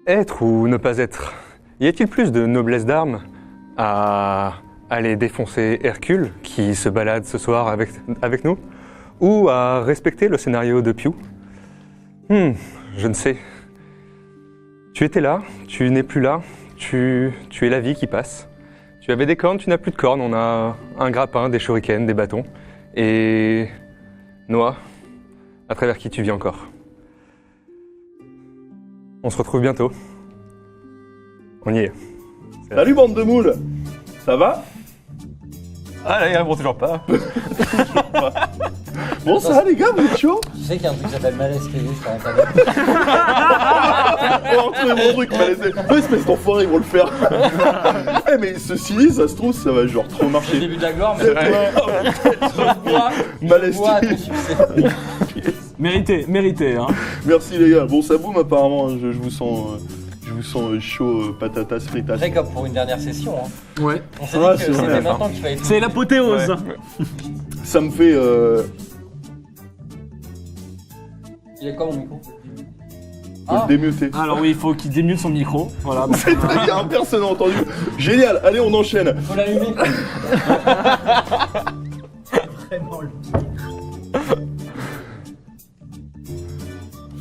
Être ou ne pas être? Y a-t-il plus de noblesse d'armes à aller défoncer Hercule, qui se balade ce soir avec nous, ou à respecter le scénario de Pew? Je ne sais. Tu étais là, tu n'es plus là, tu es la vie qui passe. Tu avais des cornes, tu n'as plus de cornes, on a un grappin, des shurikens, des bâtons, et Noah, à travers qui tu vis encore. On se retrouve bientôt. On y est. Salut bande de moules. Ça va? Ah là, bon, toujours pas. Bon ça va les gars, vous êtes chauds? Tu sais qu'il y a un truc qui s'appelle Malaise TV sur internet. On va retrouver mon truc, m'a laissé. Ouais, espèce d'enfoiré, ils vont le faire. Eh mais ceci dit, ça se trouve, ça va genre trop C'est le marcher. début de la gloire, mais Malaise vois ton TV. succès. Mérité, hein. Merci les gars. Bon ça boum apparemment, je vous sens chaud, patatas fritas. Très comme pour une dernière session. Hein. Ouais. On s'est Ouais, dit c'est que vrai, c'était enfin. maintenant qu'il fallait tout. C'est l'apothéose. Ça me fait... Il est quoi mon micro? Faut le démuter. Alors oui, il faut qu'il démute son micro. Voilà. C'est très bien, personne n'a entendu. Génial, allez on enchaîne. Faut l'allumer. Vraiment le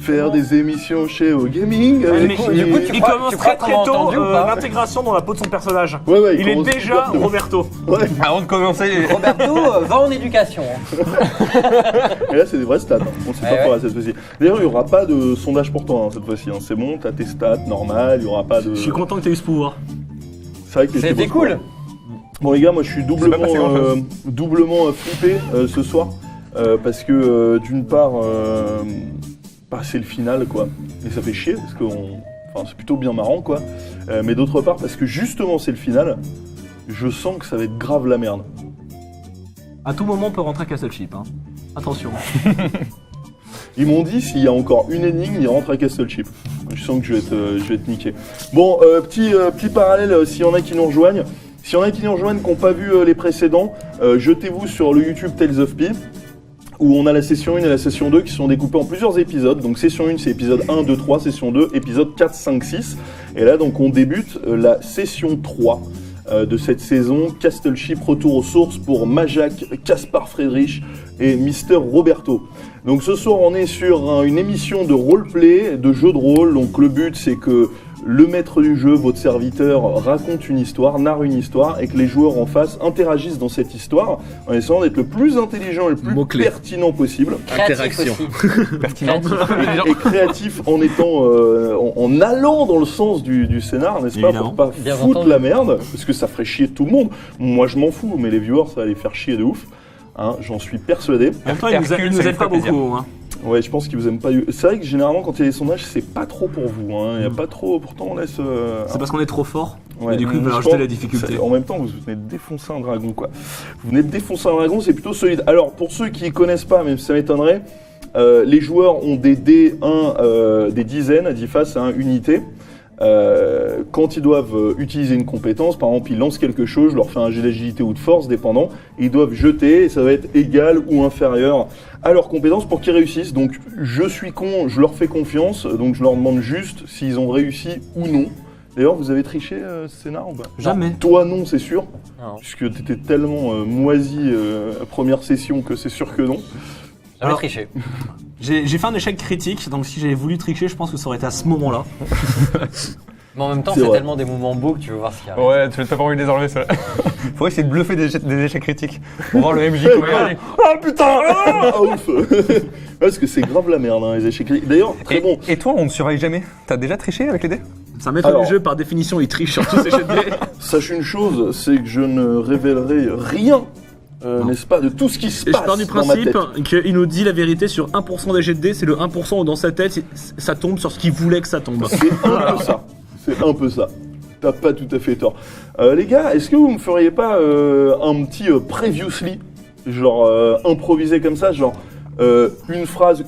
Faire des émissions chez O Gaming avec Mais qui- du coup, il crois- commence tu crois très qu'on très a tôt entendu ou pas l'intégration dans la peau de son personnage. Ouais, Il est commence déjà super tôt. Roberto. Ouais, Avant de commencer, Roberto va en éducation. Hein. et là c'est des vrais stats, on sait Ouais, pas ouais. pour cette fois-ci. D'ailleurs il n'y aura pas de sondage pour toi cette fois-ci, hein. C'est bon, t'as tes stats normales, il n'y aura pas de... Je suis content que tu aies eu ce pouvoir. C'est vrai que C'était cool. Bon les gars, moi je suis pas passé grand-chose. doublement flippé ce soir, parce que d'une part, bah, c'est le final quoi, et ça fait chier, parce que c'est plutôt bien marrant quoi, mais d'autre part parce que justement c'est le final, je sens que ça va être grave la merde. À tout moment, on peut rentrer à Castle Ship. Hein. Attention. Ils m'ont dit s'il y a encore une énigme, il rentre à Castle Chip. Je sens que je vais être niqué. Bon, petit parallèle, s'il y en a qui nous rejoignent. S'il y en a qui nous rejoignent, qui n'ont pas vu les précédents, jetez-vous sur le YouTube Tales of Pi, où on a la session 1 et la session 2 qui sont découpées en plusieurs épisodes. Donc session 1 c'est épisode 1, 2, 3, session 2, épisode 4, 5, 6. Et là donc on débute la session 3 de cette saison, Castle Ship, retour aux sources pour Majak, Caspar Friedrich et Mister Roberto. Donc ce soir on est sur une émission de roleplay, de jeu de rôle. Donc le but c'est que le maître du jeu, votre serviteur, raconte une histoire, narre une histoire et que les joueurs en face interagissent dans cette histoire en essayant d'être le plus intelligent et le plus Mot-clé. pertinent possible. Créatif aussi. Créatif. Et créatif en étant en allant dans le sens du scénar, n'est-ce pas, Évidemment. pour pas Bien foutre entendu. la merde, parce que ça ferait chier tout le monde. Moi je m'en fous, mais les viewers ça va les faire chier de ouf. Hein, j'en suis persuadé. En même temps, il nous Hercule, aide ça lui pas ferait plaisir. beaucoup. Hein. Ouais, je pense qu'ils vous aiment pas. C'est vrai que généralement quand il y a des sondages, c'est pas trop pour vous. Hein. Il y a pas trop. Pourtant on laisse. C'est parce qu'on est trop fort. Ouais, Et du coup, il je va rajouter pense- la difficulté. En même temps, vous venez de défoncer un dragon, quoi. Vous venez de défoncer un dragon, c'est plutôt solide. Alors, pour ceux qui connaissent pas, même si ça m'étonnerait, les joueurs ont des D1, des dizaines, 10 faces à 1 unité. Quand ils doivent utiliser une compétence, par exemple, ils lancent quelque chose, je leur fais un jet d'agilité ou de force, dépendant, et ils doivent jeter, et ça va être égal ou inférieur à leur compétence pour qu'ils réussissent. Donc, je suis con, je leur fais confiance, donc je leur demande juste s'ils ont réussi ou non. D'ailleurs, vous avez triché ce scénar ou pas? Jamais. Toi, non, c'est sûr. Non. Puisque t'étais tellement moisi première session que c'est sûr que non. J'avais Alors- triché. J'ai fait un échec critique, donc si j'avais voulu tricher, je pense que ça aurait été à ce moment-là. Mais en même temps, C'est c'est vrai. tellement des moments beaux que tu veux voir ce qu'il y a. ouais, tu t'as pas envie de les enlever, ça. Faudrait essayer de bluffer des échecs critiques. Pour voir le MJ comment il est. Ah putain ah, ouf Parce que c'est grave la merde, hein, les échecs. D'ailleurs, très bon. Et toi, on ne surveille jamais. T'as déjà triché avec les dés? C'est un maître Alors- du jeu, par définition, il triche sur tous ses jets de dés. Sache une chose, c'est que je ne révélerai rien, n'est-ce pas, de tout ce qui se Et passe je pars du dans ma tête. principe qu'il nous dit la vérité sur 1% des jets de dés, c'est le 1% où dans sa tête, ça tombe sur ce qu'il voulait que ça tombe. C'est un peu ça. C'est un peu ça. T'as pas tout à fait tort. Les gars, est-ce que vous me feriez pas un petit previously, genre improvisé comme ça, genre une phrase,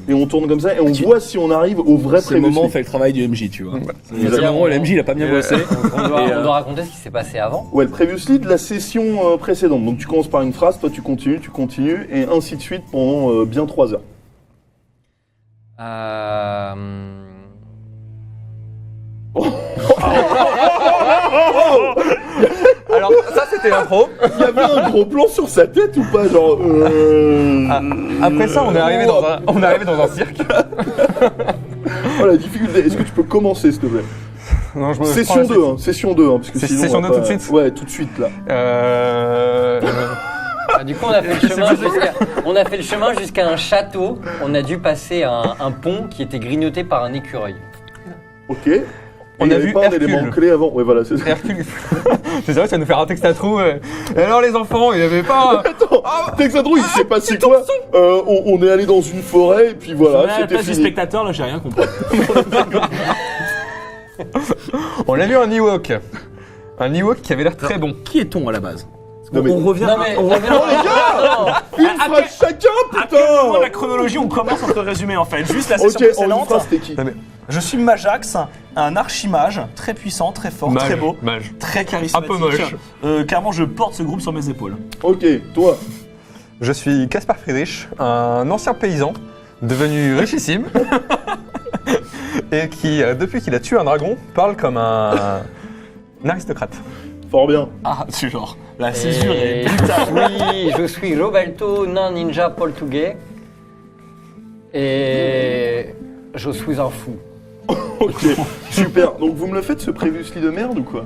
et on tourne comme ça et on voit si on arrive au vrai C'est le moment où on previously. fait le travail du MJ, tu vois. C'est le C'est-à-dire, moment où le MJ, il a pas bien bossé. On doit, Et, on doit raconter ce qui s'est passé avant. Ouais, le previously de la session précédente. Donc tu commences par une phrase, toi tu continues, et ainsi de suite pendant bien 3 heures. Alors, ça, c'était l'intro. Il y avait un gros plan sur sa tête ou pas? Genre. Après ça, on est arrivé dans un cirque. Oh la difficulté. Est-ce que tu peux commencer, s'il te plaît? Non, je me Session 2, hein. Session 2, hein, parce que C'est sinon. session on va 2 pas- tout de suite Ouais, tout de suite là. Du coup, on a fait le chemin jusqu'à un château. On a dû passer un pont qui était grignoté par un écureuil. Ok. Et On il y a avait vu pas un élément Hercule. clé avant. Ouais, voilà, c'est ça. Hercule. C'est vrai, ça va nous faire un texte à trous. Et alors, les enfants, il n'y avait pas. Attends, Texadro, il s'est passé quoi? On est allé dans une forêt et puis À voilà, la c'était place du fini. spectateur, là, j'ai rien compris. On a vu un Ewok. Un Ewok qui avait l'air très bon. Qui est-on à la base? Non, mais- On revient. Non mais, on non, revient. mais non, non. Une phrase chacun, À quel moment putain! la chronologie on commence notre résumé en fait? Juste la Ok, session en une précédente. phrase, c'était qui? Je suis Majax, un archimage très puissant, très fort, très beau, Mage. très charismatique. Un peu moche. Clairement, je porte ce groupe sur mes épaules. Ok, toi. Je suis Caspar Friedrich, un ancien paysan, devenu richissime. Et qui, depuis qu'il a tué un dragon, parle comme un aristocrate. Fort bien. Ah, c'est genre, la césure est brutale. Oui, je suis Roberto, nain ninja portugais. Et je suis un fou. Ok, super. Donc vous me le faites ce previously de merde ou quoi?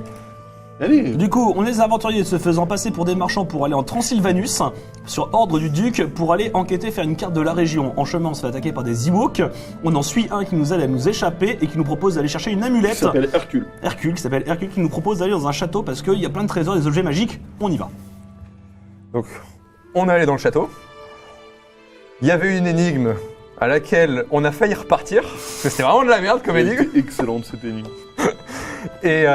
Allez. Du coup, on est des aventuriers se faisant passer pour des marchands pour aller en Transylvanus, sur ordre du duc, pour aller enquêter, faire une carte de la région. En chemin, on se fait attaquer par des Ewoks. On en suit un qui nous aide à nous échapper et qui nous propose d'aller chercher une Il amulette. s'appelle Hercule. Hercule, qui s'appelle Hercule, qui nous propose d'aller dans un château parce qu'il y a plein de trésors, des objets magiques. On y va. Donc, on est allé dans le château. Il y avait une énigme à laquelle on a failli repartir. Parce que c'était vraiment de la merde comme énigme. C'était excellente cette énigme. Et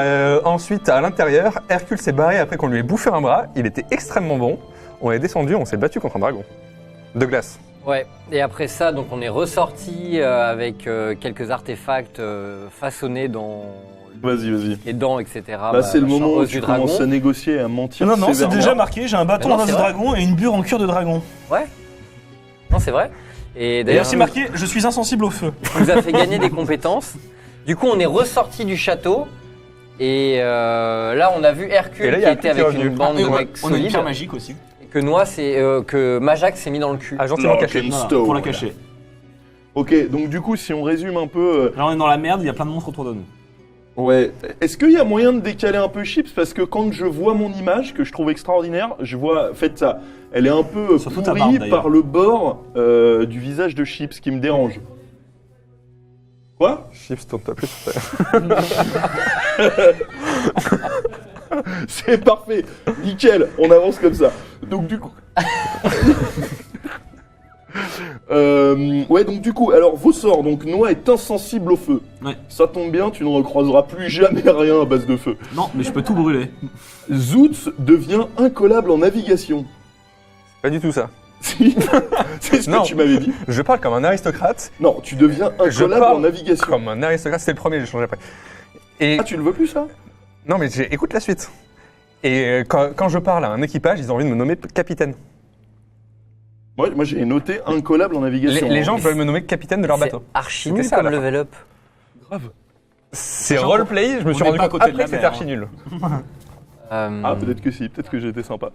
ensuite, à l'intérieur, Hercule s'est barré après qu'on lui ait bouffé un bras. Il était extrêmement bon. On est descendu, on s'est battu contre un dragon. De glace. Ouais, et après ça, donc on est ressorti avec quelques artefacts façonnés dans Vas-y. les dents, etc. Là, c'est le moment où rose tu du dragon. commences à négocier et à mentir. Non, c'est sévèrement. déjà marqué. J'ai un bâton Mais en non, os de c'est vrai. dragon et une bure en cuir de dragon. Ouais. Non, c'est vrai. Et Et d'ailleurs, aussi marqué, je suis insensible au feu. ça nous a fait gagner des compétences. Du coup, on est ressorti du château. Et là, on a vu Hercule Et là, il y qui a était un qui est avec revenu. une bande Et de on a mecs une solides. pierre magique aussi. Et que que Majax s'est mis dans le cul. Ah, gentiment Lock caché. and Voilà, stone. pour la cacher. Ok, donc du coup, si on résume un peu. Là, on est dans la merde, il y a plein de monstres autour de nous. Ouais. Est-ce qu'il y a moyen de décaler un peu Chips? Parce que quand je vois mon image, que je trouve extraordinaire, je vois. Faites ça. Elle est un peu Surtout ta pourrie barbe, d'ailleurs. par le bord du visage de Chips qui me dérange. Quoi? Chips, tourne-toi plus. C'est parfait. Nickel. On avance comme ça. Donc du coup. Ouais, donc du coup, alors vos sorts, donc Noah est insensible au feu. Ouais. Ça tombe bien, tu ne recroiseras plus jamais rien à base de feu. Non, mais je peux tout brûler. Zoutz devient incollable en navigation. Pas du tout ça. Si. C'est ce Non. que tu m'avais dit. Je parle comme un aristocrate. Non, tu deviens Je incollable parle en navigation. Comme un aristocrate, c'est le premier, j'ai changé après. Et Ah, tu le veux plus ça? non, mais écoute la suite. Et quand je parle à un équipage, ils ont envie de me nommer capitaine. Moi j'ai noté incollable en navigation. Les gens veulent me nommer capitaine de leur C'est bateau. archi C'était nul ça, comme à la fin. level up. Grave. C'est Genre, roleplay, je me suis on rendu n'est pas compte à côté de après la que c'était mer, archi hein. nul. Ah, peut-être que si, peut-être que j'étais sympa.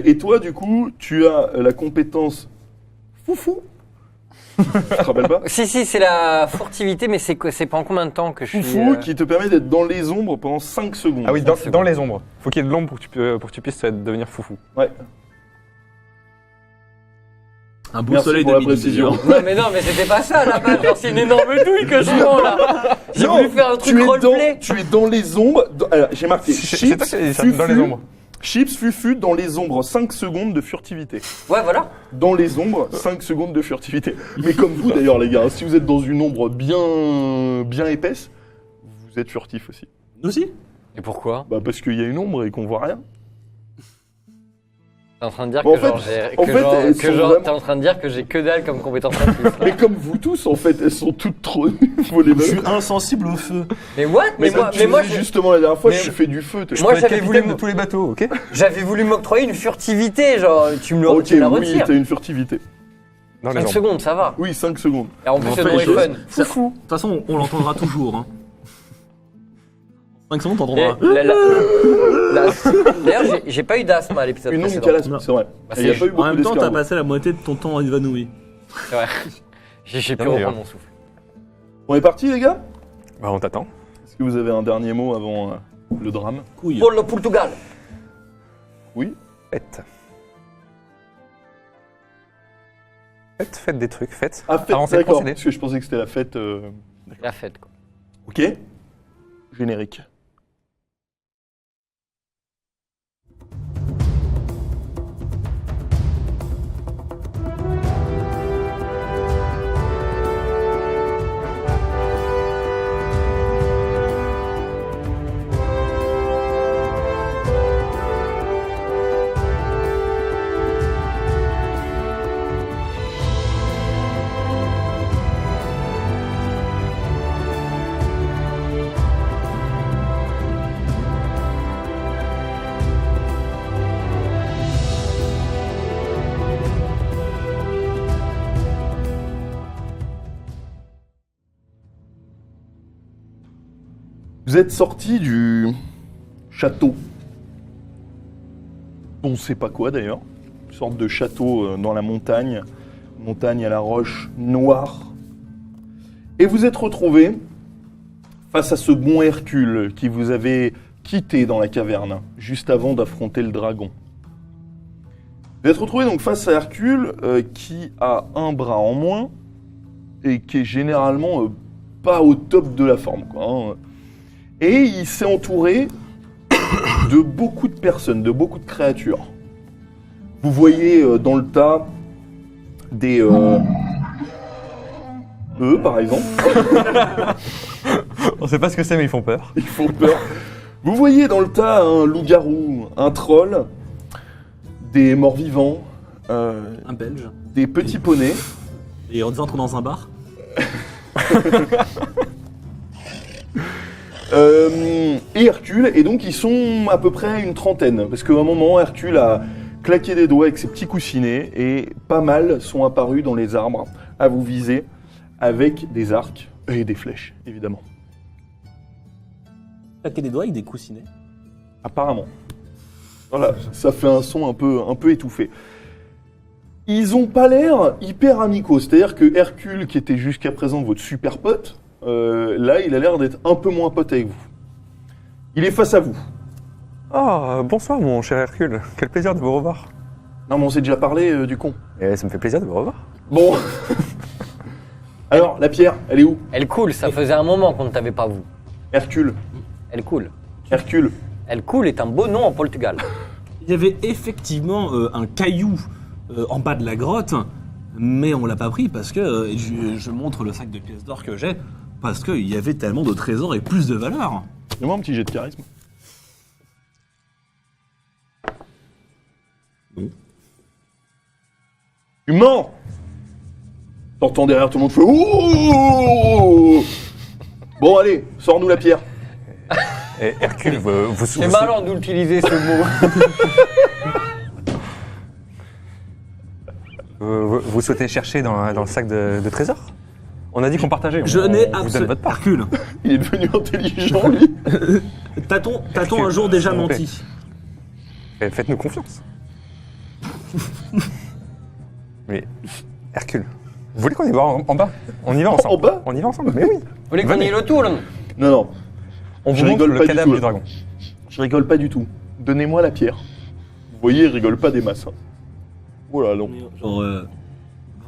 Et toi, du coup, tu as la compétence foufou. Tu te rappelles pas? Si, c'est la furtivité, mais c'est pendant combien de temps que je suis. Foufou qui te permet d'être dans les ombres pendant 5 secondes. Ah oui, c'est dans bon. les ombres. Faut qu'il y ait de l'ombre pour que tu puisses devenir foufou. Ouais. Un beau Merci soleil pour de la midi. précision. Non, mais c'était pas ça là-bas. Genre, c'est une énorme douille que je prends là. J'ai Non, voulu faire un truc tu es roleplay. tu es dans les ombres. Alors, j'ai marqué C'est toi qui as dit ça, Fufu, dans les ombres. Chips Fufu dans les ombres, 5 secondes de furtivité. Ouais, voilà. Dans les ombres, 5 secondes de furtivité. Mais comme vous d'ailleurs les gars, si vous êtes dans une ombre bien épaisse, vous êtes furtif aussi. Nous aussi. Et pourquoi? Bah parce qu'il y a une ombre et qu'on voit rien. T'es en train de dire Bon, que en genre, fait- j'ai- en que fait, genre- elles que sont genre- vraiment- t'es en train de dire que j'ai que dalle comme compétence en plus. là. Mais comme vous tous en fait, elles sont toutes trop nues, faut les Je suis mettre. insensible au feu. Mais what? Mais, Mais moi, disais justement la dernière fois, mais- je fais du feu. Moi, J'avais j'avais voulu de tous les bateaux, ok? j'avais voulu m'octroyer une furtivité, genre tu me Ok, tu me la oui, retires. t'as une furtivité. Dans les 5 ombres. secondes, ça va. Oui, 5 secondes. Et en plus, On le fait nom les est choses. fun. De toute façon, on l'entendra toujours. Hein. 5 secondes, t'entends Et un... D'ailleurs, j'ai pas eu d'asthme à l'épisode Une précédent. calasme, c'est vrai. Bah, Il n'y a c'est- pas eu En beaucoup même temps, t'as d'escargots. passé la moitié de ton temps évanoui. C'est vrai. J'ai pu Non, mais, reprendre mon souffle. On est parti, les gars? Bah, on t'attend. Est-ce que vous avez un dernier mot avant le drame? Couille. Pour le Portugal. Oui. Faites. Faites des trucs, faites. Ah, fête, Avancez le d'accord. procédé. Parce que je pensais que c'était la fête. La fête, quoi. Ok. Générique. Vous êtes sorti du château. On ne sait pas quoi d'ailleurs. Une sorte de château dans la montagne. Montagne à la roche noire. Et vous êtes retrouvé face à ce bon Hercule qui vous avait quitté dans la caverne juste avant d'affronter le dragon. Vous êtes retrouvé donc face à Hercule qui a un bras en moins et qui est généralement pas au top de la forme, quoi, hein. Et il s'est entouré de beaucoup de personnes, de beaucoup de créatures. Vous voyez dans le tas des eux, par exemple. On sait pas ce que c'est, mais ils font peur. Ils font peur. Vous voyez dans le tas un loup-garou, un troll, des morts-vivants, Un belge. des petits poneys. Et on entre dans un bar. Et Hercule, et donc ils sont à peu près une trentaine, parce qu'à un moment, Hercule a claqué des doigts avec ses petits coussinets, et pas mal sont apparus dans les arbres à vous viser, avec des arcs et des flèches, évidemment. Claquer des doigts avec des coussinets. Apparemment. Voilà, ça fait un son un peu étouffé. Ils ont pas l'air hyper amicaux, c'est-à-dire que Hercule, qui était jusqu'à présent votre super pote, là, il a l'air d'être un peu moins pote avec vous. Il est face à vous. Oh, bonsoir, mon cher Hercule. Quel plaisir de vous revoir. Non, mais on s'est déjà parlé du con. Et ça me fait plaisir de vous revoir. Bon. Alors, la pierre, elle est où? Elle coule, ça faisait un moment qu'on ne t'avait pas vu. Hercule. Elle coule. Hercule. Elle coule est un beau nom en Portugal. Il y avait effectivement un caillou en bas de la grotte, mais on l'a pas pris parce que et je montre le sac de pièces d'or que j'ai, parce qu'il y avait tellement de trésors et plus de valeur. Fais-moi un petit jet de charisme. Non. Tu mens! T'entends derrière tout le monde fait ouh! Bon, allez, sors-nous la pierre. Et Hercule, vous C'est malin d'utiliser ce mot. vous souhaitez chercher dans le sac de trésors? On a dit qu'on partageait. Je on n'ai vous donne absolument votre part. Hercule. Il est devenu intelligent, lui. T'a-t-on un jour déjà s'il vous plaît. menti? Faites-nous confiance. Mais Hercule, vous voulez qu'on y va en bas? On y va ensemble. En bas? On y va ensemble. Mais oui. Vous voulez qu'on Venez. y retourne? Non, non, On Je vous montre rigole le pas du cadavre tout, du là. dragon. je rigole pas du tout. Donnez-moi la pierre. Vous voyez, il rigole pas des masses. Hein. Oh là, non. Genre,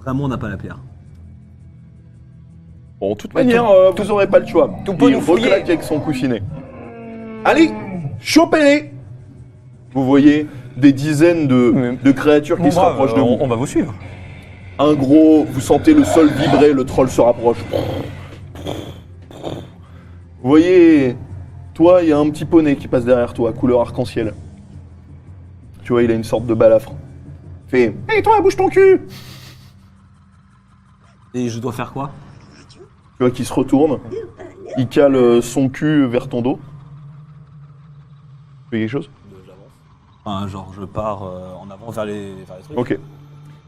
vraiment, on n'a pas la pierre. Bon, de toute Ouais, manière, vous aurez pas le choix. tout peut Il nous fouiller. reclaque avec son coussinet. Allez, chopez-les! Vous voyez des dizaines de créatures qui Bon, se brave, rapprochent de vous. on va vous suivre. Un gros, vous sentez le sol vibrer, le troll se rapproche. Vous voyez, toi, il y a un petit poney qui passe derrière toi, couleur arc-en-ciel. Tu vois, il a une sorte de balafre. Fait, hey toi, bouge ton cul! Et je dois faire quoi? Tu vois qu'il se retourne, il cale son cul vers ton dos. Tu fais quelque chose? Enfin, genre, je pars en avant vers les trucs. Ok.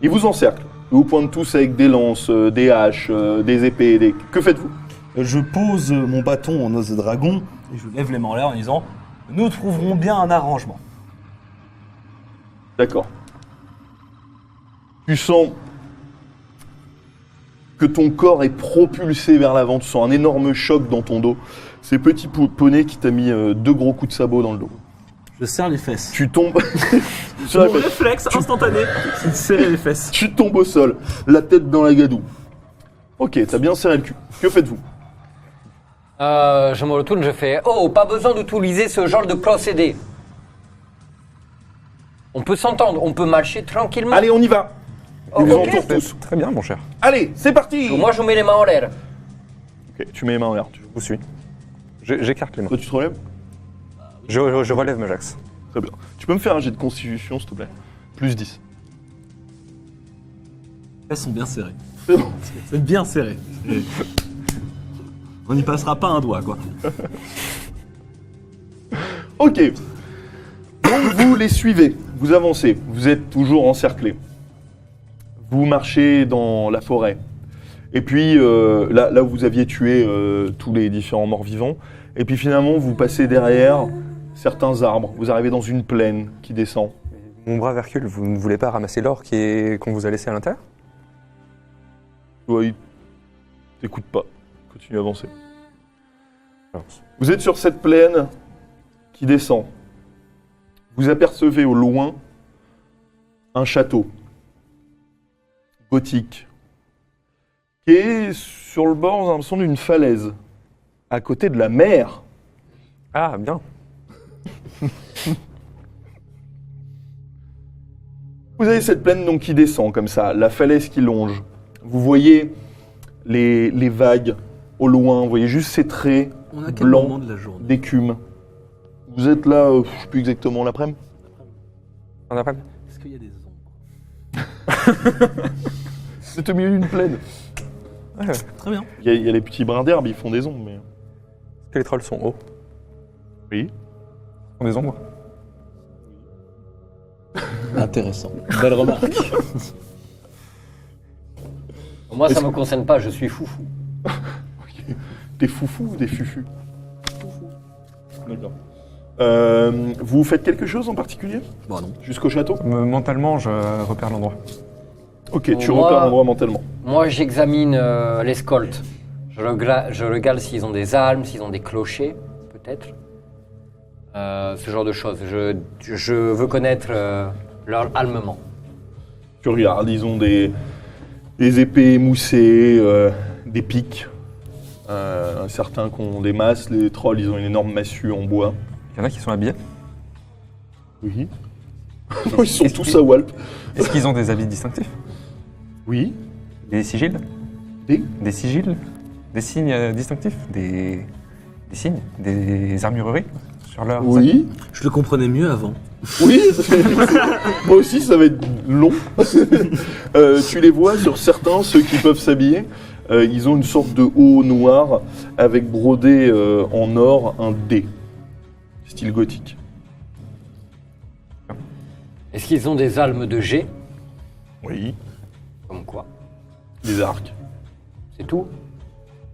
Il vous encercle. Ils vous pointent tous avec des lances, des haches, des épées, des... Que faites-vous? je pose mon bâton en os de dragon et je lève les mains en l'air en disant « Nous trouverons bien un arrangement. D'accord. Tu sens que ton corps est propulsé vers l'avant, tu sens un énorme choc dans ton dos. C'est petit poney qui t'a mis 2 gros coups de sabot dans le dos. » Je serre les fesses. Tu tombes... C'est mon réflexe instantané, c'est de serrer les fesses. Tu tombes au sol, la tête dans la gadoue. Ok, t'as bien serré le cul. Que faites-vous? Je me retourne, je fais « Oh, pas besoin d'utiliser ce genre de procédé. On peut s'entendre, on peut marcher tranquillement. Allez, on y va. Oh, Ils vous ok. entourent tous. Très bien, mon cher. Allez, c'est parti. Moi, je mets les mains en l'air. Ok, tu mets les mains en l'air. Je vous suis. J'écarte les mains. Toi, tu te relèves? Je relève Majax. Très bien. Tu peux me faire un jet de constitution, s'il te plaît? Plus 10. Les fesses sont bien serrées. C'est bon. C'est bien serré. On n'y passera pas un doigt, quoi. Ok. Donc vous les suivez, vous avancez, vous êtes toujours encerclés. Vous marchez dans la forêt. Et puis là où vous aviez tué tous les différents morts-vivants. Et puis finalement vous passez derrière certains arbres. Vous arrivez dans une plaine qui descend. Mon brave Hercule, vous ne voulez pas ramasser l'or qu'on vous a laissé à l'intérieur? Oui, t'écoutes pas. Continue à avancer. Vous êtes sur cette plaine qui descend. Vous apercevez au loin un château gothique qui est sur le bord, j'ai l'impression, d'une falaise, à côté de la mer. Ah, bien. Vous avez cette plaine donc qui descend comme ça, la falaise qui longe. Vous voyez les vagues au loin, vous voyez juste ces traits On a quel moment blancs de la journée? d'écume. Vous êtes là, je sais plus exactement, l'après-midi. En après. Est-ce qu'il y a des ombres? Vous êtes au milieu d'une plaine. Ouais. Très bien. Il y a les petits brins d'herbe, ils font des ombres, mais... Est-ce que les trolls sont hauts? Oui. Ils font des ombres? Intéressant. Belle remarque. Moi, ça me concerne pas, je suis foufou. Des foufous ou des fufus? D'accord. Vous faites quelque chose en particulier? Bon, non. Jusqu'au château? Mentalement, je repère l'endroit. Ok, tu Moi- repères l'endroit mentalement. Moi, j'examine l'escolte. Je regarde s'ils ont des armes, s'ils ont des clochers, peut-être. Ce genre de choses. Je veux connaître leur armement. Tu regardes, ils ont des épées émoussées, des pics. Certains qui ont des masses, les trolls, ils ont une énorme massue en bois. Il y en a qui sont habillés. Oui. Ils sont tous à Walp. Est-ce qu'ils ont des habits distinctifs? Oui. Des sigils? Des Des sigils? Des signes distinctifs? Des signes? Des armureries sur leur... Oui. Je le comprenais mieux avant. Oui. Moi aussi, ça va être long. Tu les vois sur certains, ceux qui peuvent s'habiller. Ils ont une sorte de haut noir avec brodé en or un D. Style gothique. Est-ce qu'ils ont des armes de jet? Oui. Comme quoi? Des arcs. C'est tout?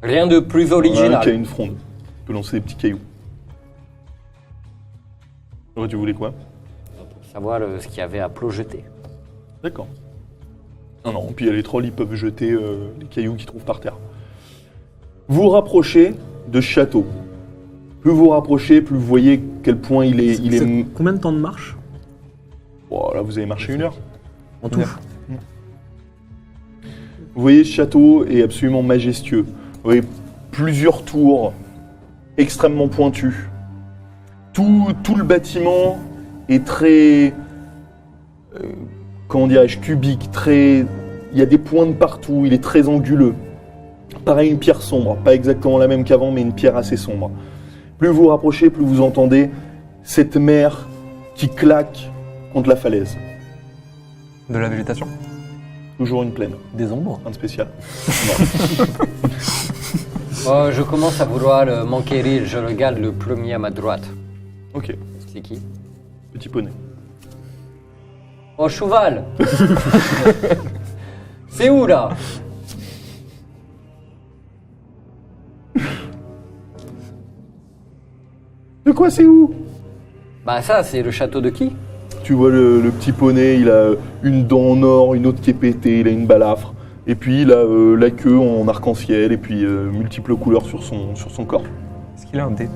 Rien de plus Un original. qui a une fronde. Tu peux lancer des petits cailloux. Ouais, tu voulais quoi? Pour savoir ce qu'il y avait à jeter. D'accord. Non, puis il y a les trolls, ils peuvent jeter les cailloux qu'ils trouvent par terre. Vous vous rapprochez de ce château. Plus vous vous rapprochez, plus vous voyez quel point il est... C'est combien de temps de marche? Oh, là, vous avez marché 1 heure. En tout? Vous voyez, ce château est absolument majestueux. Vous voyez plusieurs tours extrêmement pointues. Tout le bâtiment est très... comment dirais-je, cubique, très... Il y a des pointes partout, il est très anguleux. Pareil, une pierre sombre, pas exactement la même qu'avant, mais une pierre assez sombre. Plus vous vous rapprochez, plus vous entendez cette mer qui claque contre la falaise. De la végétation? Toujours une plaine, Des ombres? rien de spécial. Je commence à vouloir m'enquérir. Je regarde le premier à ma droite. Ok, C'est qui? petit poney. Oh, cheval. C'est où, là? De quoi c'est où? Bah ça, c'est le château de qui? Tu vois le petit poney, il a une dent en or, une autre qui est pétée, il a une balafre. Et puis il a la queue en arc-en-ciel et puis multiples couleurs sur son corps. Est-ce qu'il a un dé?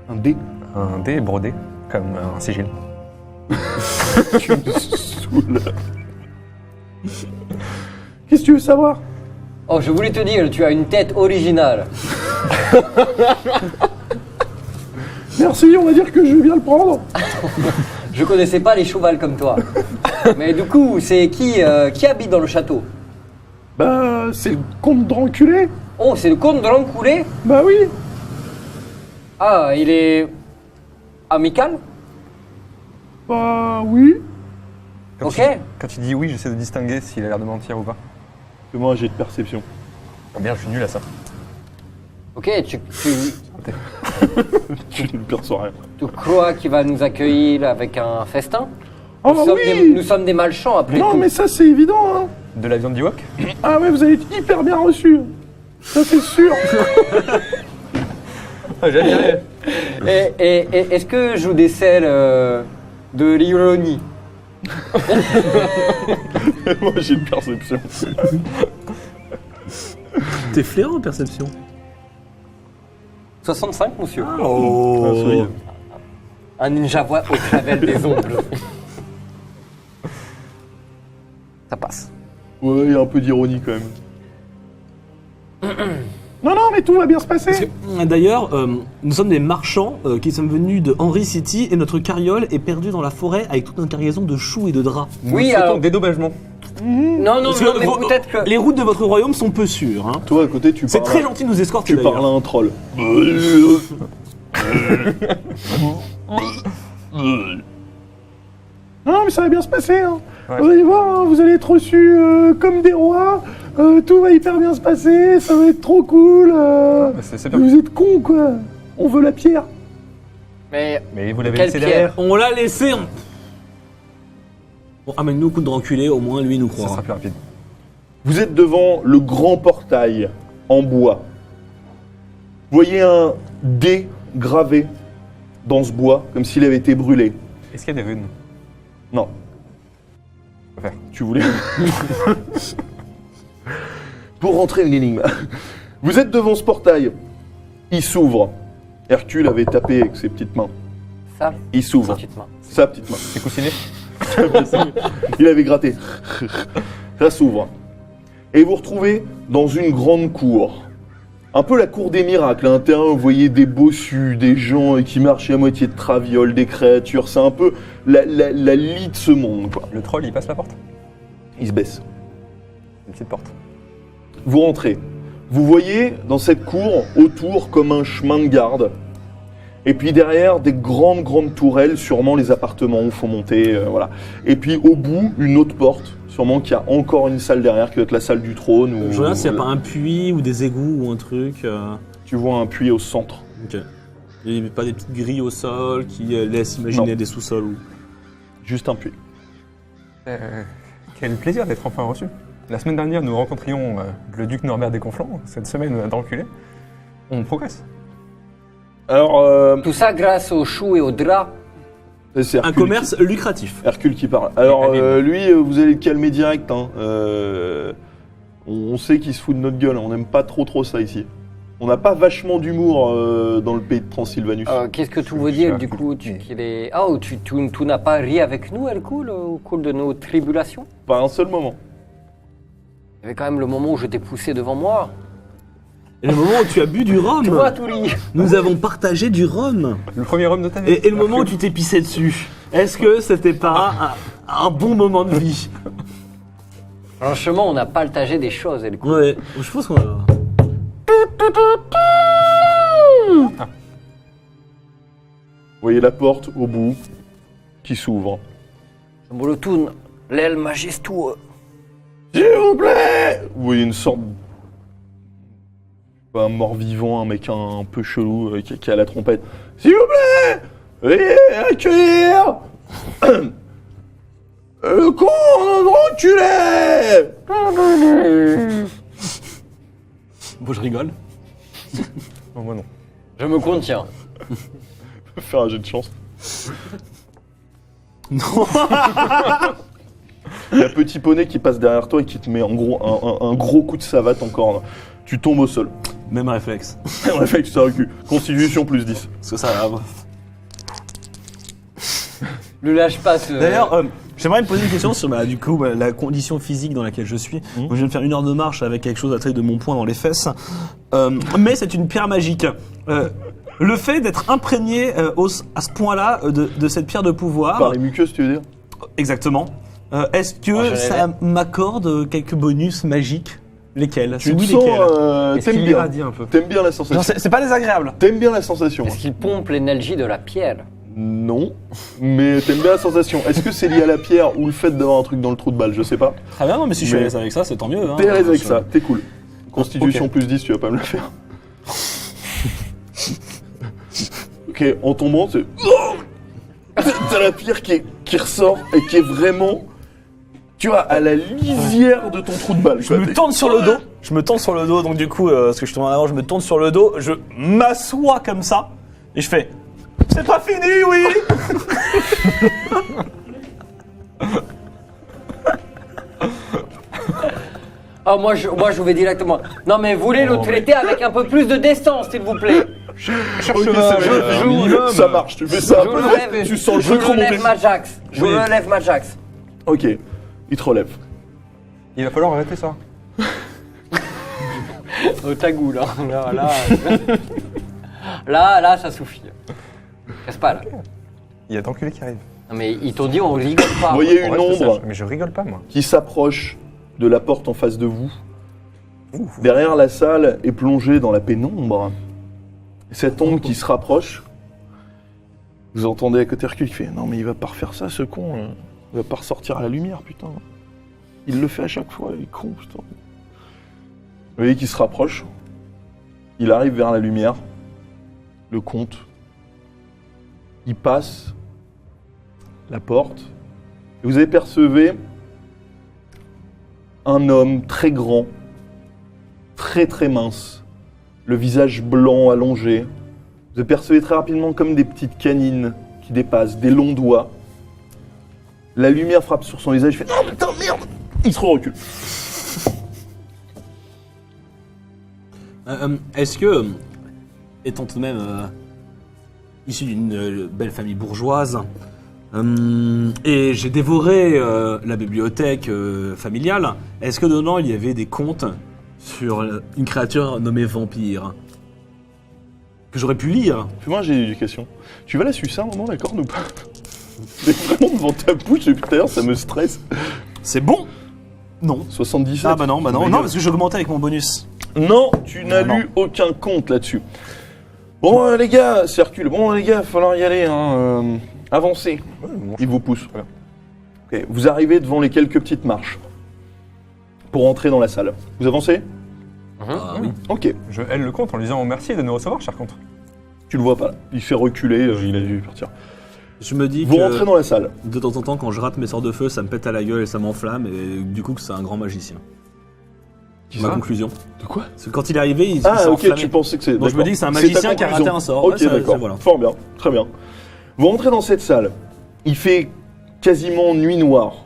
Un dé. Un dé brodé, comme un sigil. Tu me saoules. Qu'est-ce que tu veux savoir? Oh, je voulais te dire, tu as une tête originale. Merci, on va dire que je viens le prendre. Je connaissais pas les chevals comme toi. Mais du coup, c'est qui habite dans le château? Bah, c'est le comte d'enculé. Oh, c'est le comte de l'encoulé? Bah oui. Ah, il est amical? Bah oui. Ok. Quand tu dis oui, j'essaie de distinguer s'il a l'air de mentir ou pas. Fais-moi un jet de perception. Ah bien, je suis nul à ça. Ok, tu Tu ne perçois rien. crois qu'il va nous accueillir avec un festin? Oh Nous sommes oui. nous sommes des malchants après Non tout. mais ça c'est évident hein. De la viande d'Ewok? Ah ouais, vous allez être hyper bien reçus. Ça c'est sûr. Ah, j'allais. Et est-ce que je vous décèle de l'ironie? Moi j'ai une perception. T'es flairant en perception. 65, monsieur. Oh. Ah, solide. Un ninja voix au travers des ongles. Ça passe. Ouais, il y a un peu d'ironie quand même. Non, non, mais tout va bien se passer. D'ailleurs, nous sommes des marchands qui sommes venus de Henry City et notre carriole est perdue dans la forêt avec toute une cargaison de choux et de draps. Oui, alors... dédommagement. Non, Parce non, que mais vos- peut-être que... Les routes de votre royaume sont peu sûres. Hein. Toi à côté, tu C'est parles. très gentil de nous escorter Tu d'ailleurs. parles à un troll. Non, mais ça va bien se passer. Hein. Ouais. Vous allez voir, hein, vous allez être reçus comme des rois. Tout va hyper bien se passer. Ça va être trop cool. C'est bien. Vous êtes cons, quoi. On veut la pierre. Mais Mais vous l'avez Quelle laissé pierre? derrière. On l'a laissé. Bon, amène-nous au coup de renculé, au moins lui nous Ça croira. sera plus rapide. Vous êtes devant le grand portail en bois. Vous voyez un dé gravé dans ce bois, comme s'il avait été brûlé. Est-ce qu'il y a des runes? Non. Je peux faire. Tu voulais. Pour rentrer une énigme. Vous êtes devant ce portail. Il s'ouvre. Hercule avait tapé avec ses petites mains. ça, Il s'ouvre. petite main. Sa petite main. C'est coussiné? Il avait gratté. Ça s'ouvre. Et vous retrouvez dans une grande cour. Un peu la cour des miracles. À l'intérieur, vous voyez des bossus, des gens qui marchent à moitié de traviole, des créatures. C'est un peu la lie de ce monde, quoi. Le troll, il passe la porte? Il se baisse. Une petite porte. Vous rentrez. Vous voyez dans cette cour, autour, comme un chemin de garde. Et puis derrière, des grandes tourelles, sûrement les appartements où il faut monter, voilà. Et puis au bout, une autre porte, sûrement qu'il y a encore une salle derrière, qui doit être la salle du trône. Ou, Je regarde s'il n'y a pas un puits ou des égouts ou un truc. Tu vois un puits au centre. Ok. Il n'y a pas des petites grilles au sol qui laissent imaginer Non. des sous-sols ou... Juste un puits. Quel plaisir d'être enfin reçu. La semaine dernière, nous rencontrions le duc Norbert des Conflans. Cette semaine, d'enculé. On progresse. Alors, Tout ça grâce aux choux et aux draps. c'est Un Hercule commerce lucratif. Hercule qui parle. Alors, lui, vous allez le calmer direct. Hein. On sait qu'il se fout de notre gueule. On n'aime pas trop ça ici. On n'a pas vachement d'humour dans le pays de Transylvanus. Qu'est-ce que tu veux dire du coup qu'il est... Oh, tu n'as pas ri avec nous, Hercule, au cours de nos tribulations? Pas un seul moment. Il y avait quand même le moment où je t'ai poussé devant moi. Et le moment où tu as bu du rhum. Tu vois, Touli? Nous avons partagé du rhum. Le premier homme de ta vie. Et le moment où tu t'es pissé dessus. Est-ce que c'était pas un bon moment de vie? Franchement, on a partagé des choses, Hercule. Ouais, je pense qu'on a... Vous voyez la porte au bout qui s'ouvre. Je me retourne, l'aile majestueux. S'il vous plaît! Vous voyez une sorte. Un mort-vivant, un mec un peu chelou qui a la trompette. S'il vous plaît! Veuillez accueillir! Le con enculé! Bon, je rigole. Non, moi non. Je me contiens. Faire un jet de chance. Non. Il y a un petit poney qui passe derrière toi et qui te met en gros un gros coup de savate encore. Tu tombes au sol. Même réflexe. Réflexe, ça recule. Constitution plus 10. Parce que ça va. Le lâche pas. D'ailleurs, j'aimerais me poser une question sur du coup, la condition physique dans laquelle je suis. Donc, je viens de faire 1 heure de marche avec quelque chose à taille de mon poing dans les fesses. Mais c'est une pierre magique. Le fait d'être imprégné à ce point-là de cette pierre de pouvoir. Par les muqueuses, tu veux dire? Exactement. Est-ce que ça m'accorde quelques bonus magiques? Lesquels? Tu te Oui, sens. lesquels? T'aimes bien. irradie un peu. T'aimes bien la Genre, sensation. c'est pas désagréable. T'aimes bien la sensation. Est-ce qu'il pompe l'énergie de la pierre? Non, mais t'aimes bien la sensation. Est-ce que c'est lié à la pierre ou le fait d'avoir un truc dans le trou de balle? Je sais pas. Très bien, non, mais si je suis à Mais- l'aise avec ça, c'est tant mieux. Hein. T'es à l'aise avec Je- ça, t'es cool. Constitution Ok. plus 10, tu vas pas me le faire. Ok, en tombant, c'est. T'as la pierre qui ressort et qui est vraiment. Tu vois, à la lisière de ton trou de balle. Je me tourne sur le dos. Je me tourne sur le dos, donc du coup, parce que je tourne en avant, je me tourne sur le dos, je m'assois comme ça, et je fais « C'est pas fini, oui !» Ah, moi je vais directement. Non, mais voulez le traiter avec un peu plus de décence, s'il vous plaît. Ok, c'est minimum. ça marche, tu fais ça un Je peu, relève, tu sens le je truc remonter. relève ma Jax. Je Oui. relève ma Jax. Ok, il te relève. Il va falloir arrêter ça. Au tagou, là. Là, ça suffit. Reste pas là. Il y a d'enculés qui arrivent. Non, mais ils t'ont dit on rigole pas. Vous voyez On une reste ombre sage. Mais je rigole pas, moi. qui s'approche de la porte en face de vous. Derrière la salle est plongée dans la pénombre. Cette ombre qui se rapproche. Vous entendez à côté Hercule qui fait « Non mais il va pas refaire ça ce con, là. Il va pas ressortir à la lumière putain. Il le fait à chaque fois, il est con putain. » Vous voyez qu'il se rapproche. Il arrive vers la lumière. Le comte. Il passe la porte. Et vous apercevez un homme très grand, très très mince, le visage blanc allongé. Vous apercevez très rapidement comme des petites canines qui dépassent, des longs doigts. La lumière frappe sur son visage, il fait « Non putain merde !» Il se recule. Est-ce que, étant tout de même issu d'une belle famille bourgeoise, et j'ai dévoré la bibliothèque familiale, est-ce que dedans il y avait des contes sur une créature nommée vampire que j'aurais pu lire? Fais-moi un jet d'éducation. Tu vas la sucer un moment la corne ou pas? Mais vraiment devant ta bouche depuis tout à l'heure, ça me stresse. C'est bon? Non. 77. Ah bah non, non, parce que j'augmentais avec mon bonus. Non, tu n'as Non. lu aucun conte là-dessus. Bon les gars, c'est Hercule. Bon les gars, il va falloir y aller. Avancez. Il vous pousse. Ok, vous arrivez devant les quelques petites marches pour entrer dans la salle. Vous avancez? Ah oui. Ok. Je hèle le compte en lui disant merci de nous recevoir, cher comte. Tu le vois pas là. Il fait reculer, il a dû partir. Je me dis Vous rentrez que dans la salle. de temps en temps, quand je rate mes sorts de feu, ça me pète à la gueule et ça m'enflamme, et du coup que c'est un grand magicien. Ma ça conclusion. De quoi? Parce que quand il est arrivé, il s'est Ah ok, enflammé. tu pensais que c'est... Donc je me d'accord. dis que c'est un ta magicien qui a conclusion. raté un sort. Ok, Ouais, ça, d'accord. voilà. Fort bien, très bien. Vous rentrez dans cette salle. Il fait quasiment nuit noire.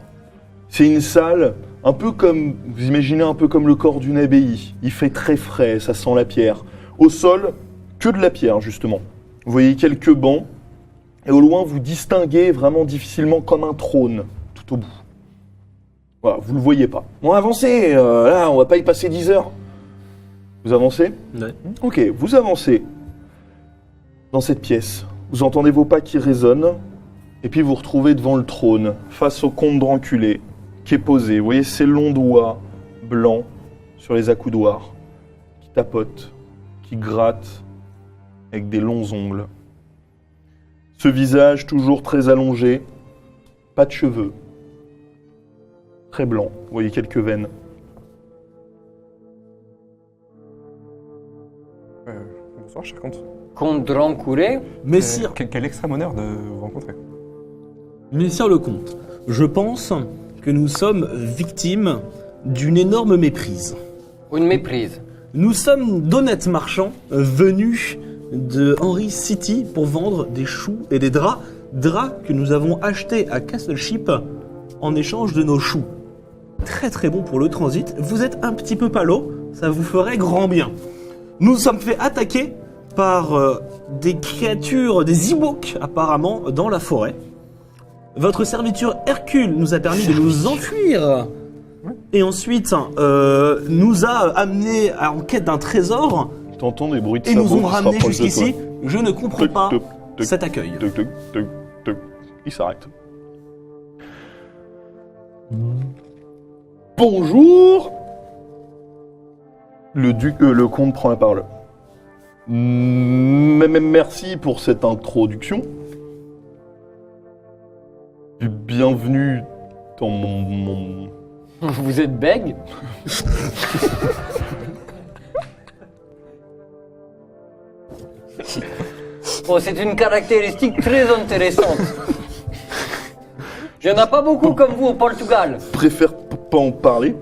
C'est une salle un peu comme, vous imaginez un peu comme le corps d'une abbaye. Il fait très frais, ça sent la pierre. Au sol, que de la pierre justement. Vous voyez quelques bancs. Et au loin, vous distinguez vraiment difficilement comme un trône, tout au bout. Voilà, vous le voyez pas. Bon, avancez, là, on va pas y passer 10 heures. Vous avancez? Ouais. Ok, vous avancez dans cette pièce. Vous entendez vos pas qui résonnent, et puis vous retrouvez devant le trône, face au comte Dranculé, qui est posé. Vous voyez ses longs doigts blancs sur les accoudoirs, qui tapotent, qui grattent, avec des longs ongles. Ce visage toujours très allongé, pas de cheveux, très blanc. Vous voyez quelques veines. Bonsoir, cher comte. Comte Drancouré. Messire, Quel extrême honneur de vous rencontrer. Messire le comte, je pense que nous sommes victimes d'une énorme méprise. Une méprise. Nous sommes d'honnêtes marchands venus de Henry City pour vendre des choux et des draps. Draps que nous avons achetés à Castle Ship en échange de nos choux. Très très bon pour le transit. Vous êtes un petit peu palo, ça vous ferait grand bien. Nous nous sommes fait attaquer par des créatures, des Ewoks apparemment, dans la forêt. Votre serviteur Hercule nous a permis de nous enfuir. Et ensuite, nous a amené en quête d'un trésor. T'entends des bruits de Et sabots nous ont qui se ramenés rapprochent de jusqu'ici. toi. Je ne comprends pas Tuc, tuc, cet accueil. tuc, tuc, tuc, tuc. Il s'arrête. Bonjour. Le comte prend la parole. Merci pour cette introduction. Bienvenue dans mon... Vous êtes bègue? Oh, c'est une caractéristique très intéressante. Il n'y en a pas beaucoup comme vous au Portugal. Préfère pas en parler.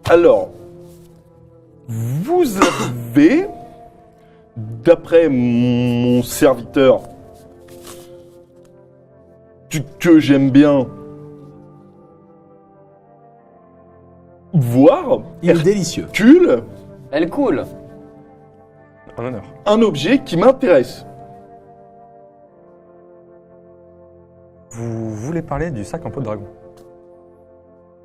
Alors, vous avez, d'après mon serviteur, que j'aime bien voir, Il est délicieux. Hercule, Elle coule. Un honneur. un objet qui m'intéresse. Vous voulez parler du sac en peau de dragon?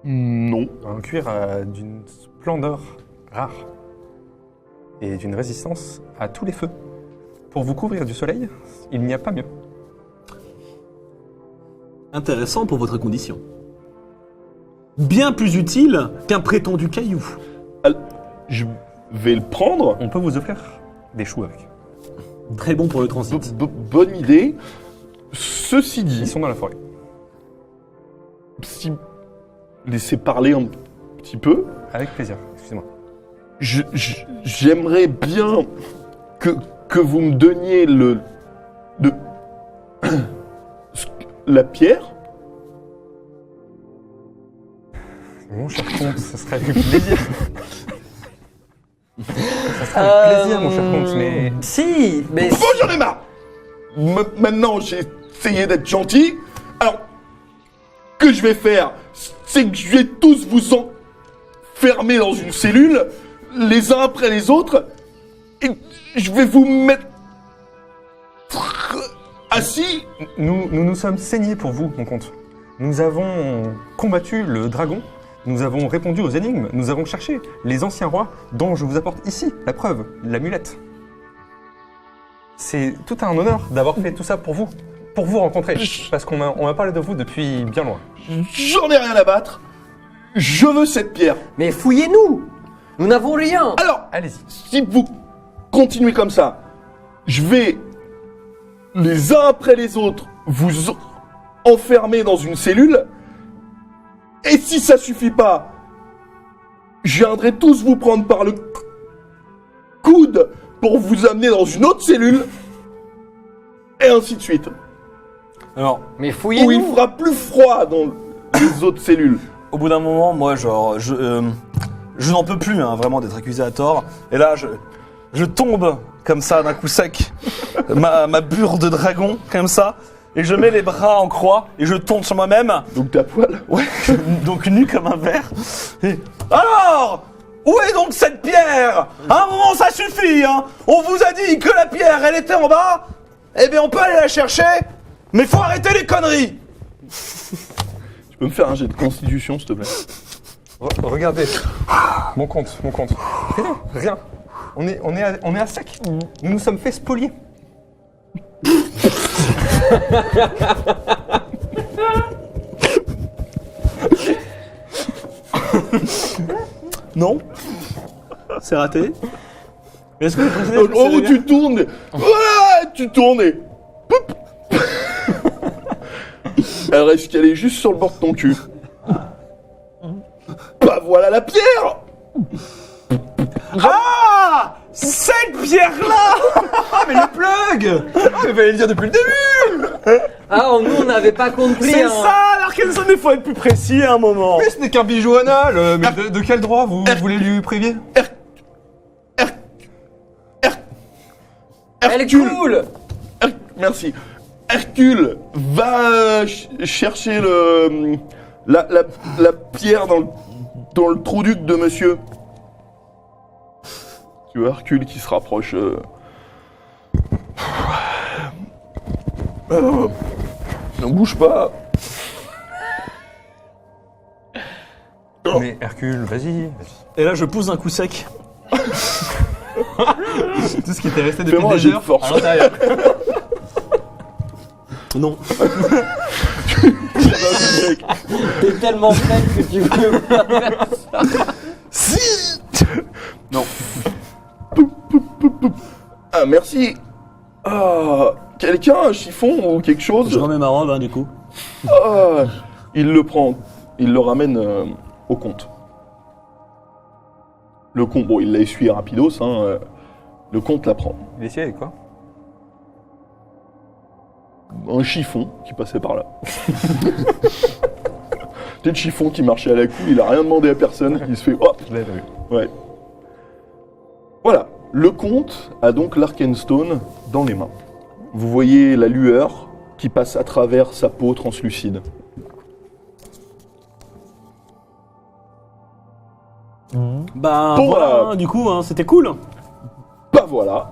Non. Un cuir d'une splendeur rare et d'une résistance à tous les feux. Pour vous couvrir du soleil, il n'y a pas mieux. Intéressant pour votre condition. Bien plus utile qu'un prétendu caillou. Je vais le prendre. On peut vous offrir des choux avec. Très bon pour le transit. Bonne idée. Ceci dit, Ils sont dans la forêt. si laissez parler un petit peu, Avec plaisir, excusez-moi. j'aimerais bien que vous me donniez la pierre. Mon cher comte, ce serait avec plaisir. Ça serait avec plaisir, mon cher comte, mais... Si, mais... Bon, j'en ai marre. Maintenant, j'ai essayé d'être gentil. Alors, ce que je vais faire, c'est que je vais tous vous enfermer dans une cellule, les uns après les autres, et je vais vous mettre assis. Nous sommes saignés pour vous, mon comte. Nous avons combattu le dragon, nous avons répondu aux énigmes, nous avons cherché les anciens rois dont je vous apporte ici la preuve, l'amulette. C'est tout un honneur d'avoir fait tout ça pour vous rencontrer, parce qu'on m'a parlé de vous depuis bien loin. J'en ai rien à battre. Je veux cette pierre. Mais fouillez-nous. Nous n'avons rien. Alors, Allez-y. si vous continuez comme ça, je vais, les uns après les autres, vous enfermer dans une cellule. Et si ça suffit pas, je viendrai tous vous prendre par le coude pour vous amener dans une autre cellule. Et ainsi de suite. Alors, Mais Où il fouillez-nous. fera plus froid dans les autres cellules. au bout d'un moment, moi, genre, je n'en peux plus, hein, vraiment, d'être accusé à tort. Et là, je tombe comme ça, d'un coup sec, ma bure de dragon, comme ça, et je mets les bras en croix et je tombe sur moi-même. Donc t'as poil. Ouais, donc nu comme un verre. Et alors, où est donc cette pierre? À un moment, ça suffit, hein. On vous a dit que la pierre, elle était en bas. Eh bien, on peut aller la chercher, mais faut arrêter les conneries. Tu peux me faire un jet de constitution, s'il te plaît? Regardez, mon comte. Rien. On est à sec. Nous nous sommes fait spolier. Non, c'est raté. Mais est-ce que vous précisez que Oh, c'est tu tournes. Ouais, tu tournes et... Poup. Elle reste calée juste sur le bord de ton cul. Bah voilà la pierre. Ah, cette pierre-là. Ah, mais le plug. Ah, mais fallait le dire depuis le début. Ah, nous, on n'avait pas compris. C'est hein. ça, Larkinson, il faut être plus précis à un moment. Mais ce n'est qu'un bijou anal. Mais de quel droit vous voulez lui priver? Elle coule. Merci. Hercule va chercher la pierre dans le trou duc de monsieur. Tu vois Hercule qui se rapproche. Ne bouge pas. Mais Hercule, vas-y. Et là, je pousse un coup sec. Tout ce qui était resté depuis Fais-moi un des jet de heures force. à l'intérieur. Non. T'es tellement pleine que tu veux faire ça. Si. Non. Ah, merci. Ah, quelqu'un a un chiffon ou quelque chose? Je remets ma robe, hein, du coup. Ah, il le prend, il le ramène au comte. Le comte, bon, il l'a essuyé rapidos, hein, le comte la prend. Il essayait avec quoi? Un chiffon qui passait par là. C'était le chiffon qui marchait à la cool, il a rien demandé à personne, il se fait hop. Je l'avais vu. Ouais. Voilà, le comte a donc l'Arkenstone dans les mains. Vous voyez la lueur qui passe à travers sa peau translucide. Bah, Bon, voilà, hein, du coup, hein, c'était cool. Bah voilà.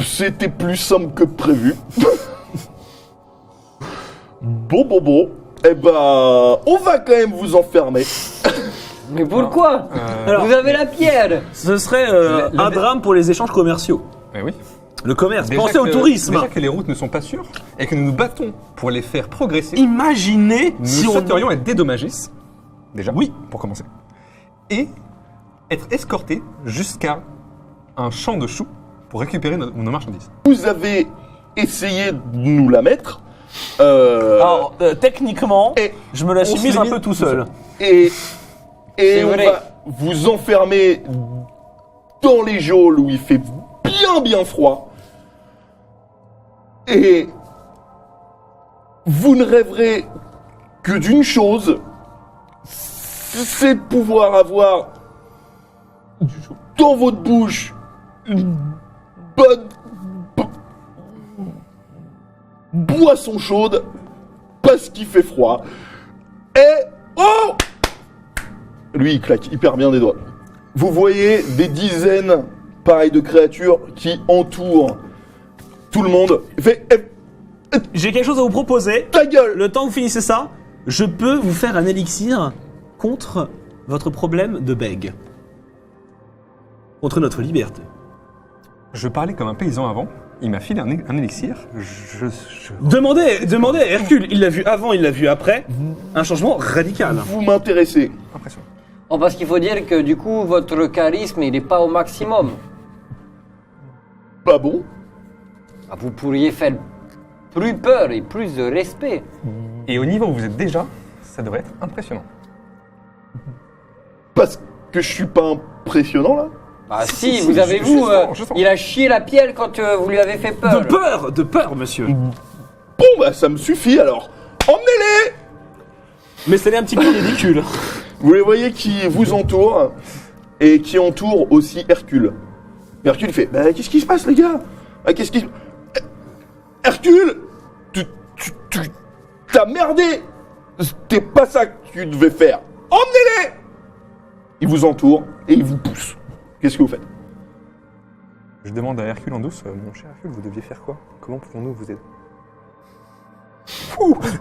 C'était plus simple que prévu. Bon. Eh ben, on va quand même vous enfermer. Mais pourquoi Alors- Vous avez la pierre. Ce serait Le- un drame pour les échanges commerciaux. Eh oui. Le commerce. Déjà Pensez au que- tourisme. Déjà que les routes ne sont pas sûres et que nous nous battons pour les faire progresser, Imaginez nous si on... souhaiterions être dédommagés. Déjà. Oui. Pour commencer. Et être escortés jusqu'à un champ de choux pour récupérer nos marchandises. Vous avez essayé de nous la mettre. Alors, techniquement, Et je me la suis on mise se un limite peu tout seul. Et C'est on vrai. va vous enfermer dans les geôles où il fait bien froid. Et vous ne rêverez que d'une chose, c'est de pouvoir avoir dans votre bouche une bonne boisson chaude parce qu'il fait froid. Et oh! Lui, il claque hyper bien des doigts. Vous voyez des dizaines, pareil, de créatures qui entourent tout le monde. Il fait J'ai quelque chose à vous proposer. ta gueule! Le temps que vous finissez ça, je peux vous faire un élixir contre votre problème de bègue. Contre notre liberté. Je parlais comme un paysan avant. Il m'a filé un élixir. Demandez à Hercule, il l'a vu avant, il l'a vu après. Un changement radical. Vous m'intéressez. Impressionnant. Oh, parce qu'il faut dire que du coup, votre charisme, il n'est pas au maximum. Pas bon? Ah, vous pourriez faire plus peur et plus de respect. Et au niveau où vous êtes déjà, ça devrait être impressionnant. Parce que je suis pas impressionnant là? Bah si, si, vous avez je vu, sens. il a chié la pierre quand vous lui avez fait peur. De peur, monsieur. Bon bah ça me suffit alors. Emmenez-les! Mais c'est un petit peu ridicule. Vous les voyez qui vous entourent et qui entourent aussi Hercule. Hercule fait bah qu'est-ce qui se passe les gars? Ah, qu'est-ce qui... Hercule! Tu t'as merdé! C'était pas ça que tu devais faire. Emmenez-les! Il vous entoure et il vous pousse. Qu'est-ce que vous faites? Je demande à Hercule en douce, mon cher Hercule, vous deviez faire quoi? Comment pouvons-nous vous aider?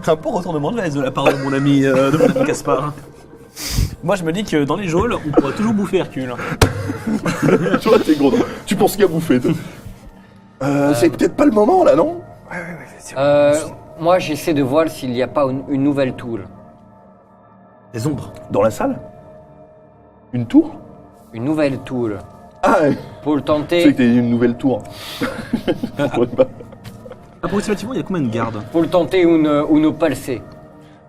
Un bon retournement de veste de la part de mon ami Gaspard. Moi, je me dis que dans les geôles, on pourra toujours bouffer Hercule. Tu vois, t'es gros. Tu penses qu'il a bouffé, toi. C'est peut-être pas le moment là, non? Moi, j'essaie de voir s'il n'y a pas une nouvelle tour. Les ombres. Dans la salle? Une tour? Une nouvelle tour. Ah, Pour tu sais que tenter, t'as dit une nouvelle tour. Approximativement, il y a combien de gardes? une percée.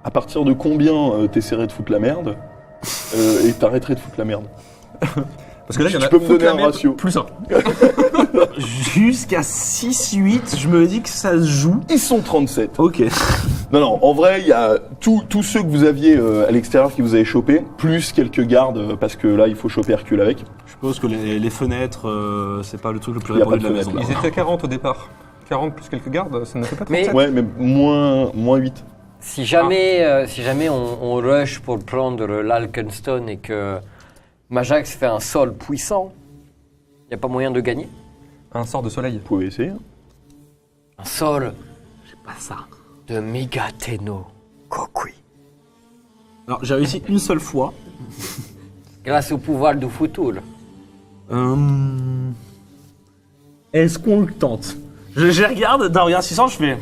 À partir de combien t'essaierais de foutre la merde et t'arrêterais de foutre la merde? Parce que là, il y en Tu a peux me foutre donner la un merde, ratio. Plus un. Jusqu'à 6-8, je me dis que ça se joue. Ils sont 37. Ok. Non, en vrai, il y a tous ceux que vous aviez à l'extérieur qui vous avez chopé, plus quelques gardes, parce que là, il faut choper Hercule avec. Je suppose que les fenêtres, c'est pas le truc le plus Il y a répandu de pas la de maison. fenêtre, Ils étaient 40 au départ. 40 plus quelques gardes, ça ne fait pas Mais- 37. Ouais, mais moins 8. Si jamais on rush pour prendre l'Alkenstone et que Majax fait un sol puissant, il n'y a pas moyen de gagner? Un sort de soleil. Vous pouvez essayer. Un sol Pas ça. de Migateno Kokui. Alors, j'ai réussi une seule fois. Grâce au pouvoir du Futul. Est-ce qu'on le tente? Je regarde, d'un regard 600, je fais.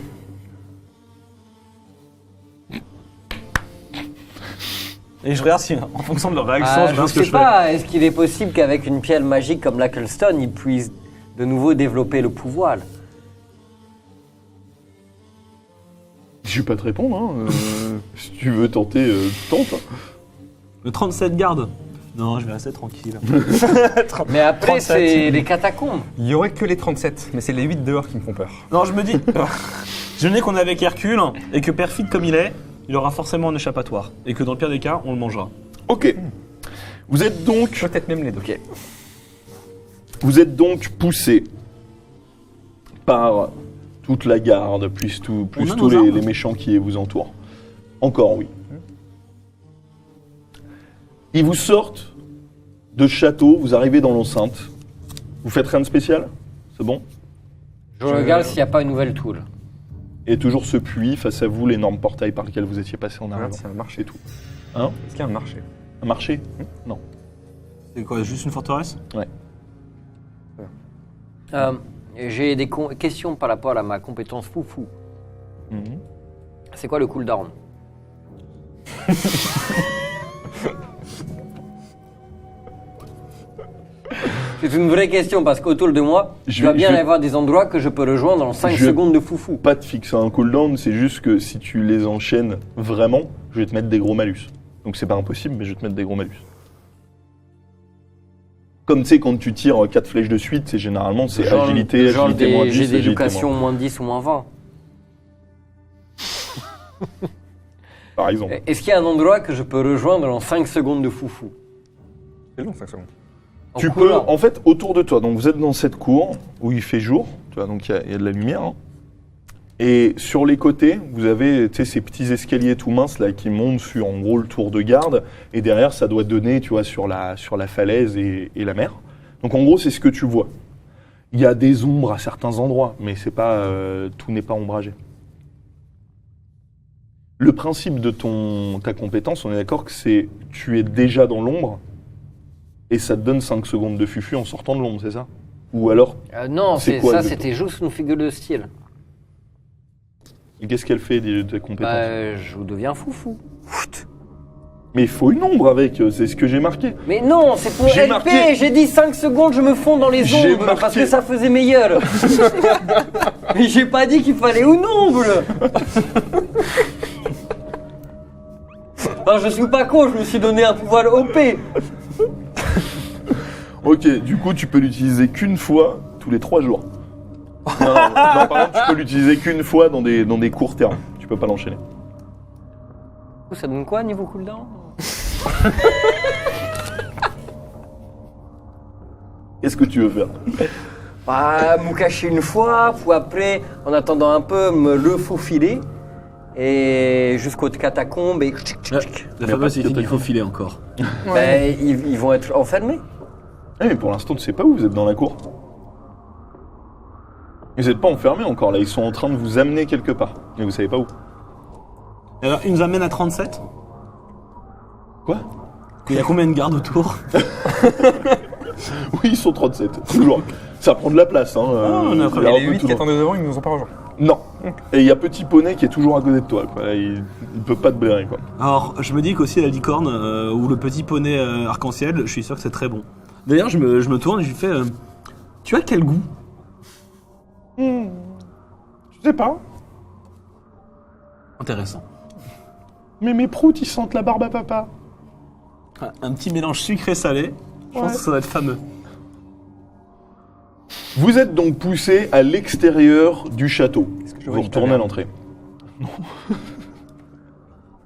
Et je regarde si, en fonction de leur réaction, je Je regarde ce que sais je fais. pas, est-ce qu'il est possible qu'avec une pierre magique comme l'Acklestone, il puisse de nouveau développer le pouvoir? Je vais pas te répondre, hein. Si tu veux tenter, tente. Le 37 garde. Non, je vais rester tranquille. Mais après, 37. c'est les catacombes. Il y aurait que les 37, mais c'est les 8 dehors qui me font peur. Non, je me dis. Je me dis qu'on est avec Hercule et que perfide comme il est, il aura forcément un échappatoire. Et que dans le pire des cas, on le mangera. Ok. Vous êtes donc Peut-être même les deux. Ok. Vous êtes donc poussé par toute la garde, plus On a tous nos les, armes. les méchants qui vous entourent. Encore, oui. Ils vous sortent de château, vous arrivez dans l'enceinte. Vous faites rien de spécial? C'est bon? Je regarde s'il n'y a pas une nouvelle tool. Et toujours ce puits face à vous, l'énorme portail par lequel vous étiez passé en Regarde arrivant. s'il y a un marché. C'est tout. Hein? Est-ce qu'il y a un marché? Un marché? Non. C'est quoi, juste une forteresse? J'ai des questions par rapport à ma compétence foufou. Mhm. C'est quoi le cooldown? C'est une vraie question parce qu'autour de moi, Je il va vais- bien je y vais- avoir des endroits que je peux rejoindre en 5 Je- secondes de foufou. Pas de fixer un cooldown, c'est juste que si tu les enchaînes vraiment, je vais te mettre des gros malus. Donc c'est pas impossible, mais je vais te mettre des gros malus. Comme tu sais, quand tu tires 4 flèches de suite, c'est généralement c'est Genre- agilité, genre agilité moins 10, j'ai agilité d'éducation moins- moins 10 ou moins 20. par exemple. Est-ce qu'il y a un endroit que je peux rejoindre en 5 secondes de foufou? C'est long, 5 secondes. En Tu coulant. peux, en fait, autour de toi, donc vous êtes dans cette cour où il fait jour, tu vois, donc il y a de la lumière. Hein. Et sur les côtés, vous avez tu sais, ces petits escaliers tout minces là qui montent sur en gros le tour de garde. Et derrière, ça doit donner, tu vois, sur la falaise et la mer. Donc en gros, c'est ce que tu vois. Il y a des ombres à certains endroits, mais c'est pas, tout n'est pas ombragé. Le principe de ta compétence, on est d'accord que c'est tu es déjà dans l'ombre et ça te donne 5 secondes de fufu en sortant de l'ombre, c'est ça? Ou alors, Non, C'est c'est quoi, ça, exactement c'était juste une figure de style. qu'est-ce qu'elle fait de tes compétences? Je deviens foufou. Mais il faut une ombre avec, c'est ce que j'ai marqué. Mais non, c'est pour J'ai LP. marqué- J'ai dit 5 secondes, je me fonds dans les J'ai ombres marqué- parce que ça faisait meilleur. Mais j'ai pas dit qu'il fallait une ombre. Non, je suis pas con, je me suis donné un pouvoir OP. Ok, du coup, tu peux l'utiliser qu'une fois tous les 3 jours. Non, par contre, tu peux l'utiliser qu'une fois dans des courts termes. Tu peux pas l'enchaîner. Ça donne quoi niveau cooldown? Qu'est-ce que tu veux faire? Bah, me cacher une fois, puis après, en attendant un peu, me le faufiler. Et jusqu'aux catacombes et... La Mais fameuse pas de idée qu'il faut filer encore. Ben, ils vont être enfermés. Eh, mais pour l'instant, tu sais pas où vous êtes dans la cour. Vous n'êtes pas enfermés encore, là. Ils sont en train de vous amener quelque part. Mais vous savez pas où. Alors, il nous amène à 37. Quoi? Il y a combien de gardes autour? Oui, ils sont 37. Toujours. Ça prend de la place, hein. on a il y Et a un les peu 8 tout qui le monde. attendaient devant, ils nous ont pas rejoints. Non. Et il y a Petit Poney qui est toujours à côté de toi, quoi. Là, il peut pas te blairer, quoi. Alors, je me dis qu'aussi la licorne ou le petit poney arc-en-ciel, je suis sûr que c'est très bon. D'ailleurs, je me tourne et je lui fais tu as quel goût? Je sais pas. Intéressant. Mais mes proutes, ils sentent la barbe à papa. Un petit mélange sucré-salé. Je pense que ça va être fameux. Vous êtes donc poussé à l'extérieur du château. je Vous vois une retournez à taverne l'entrée.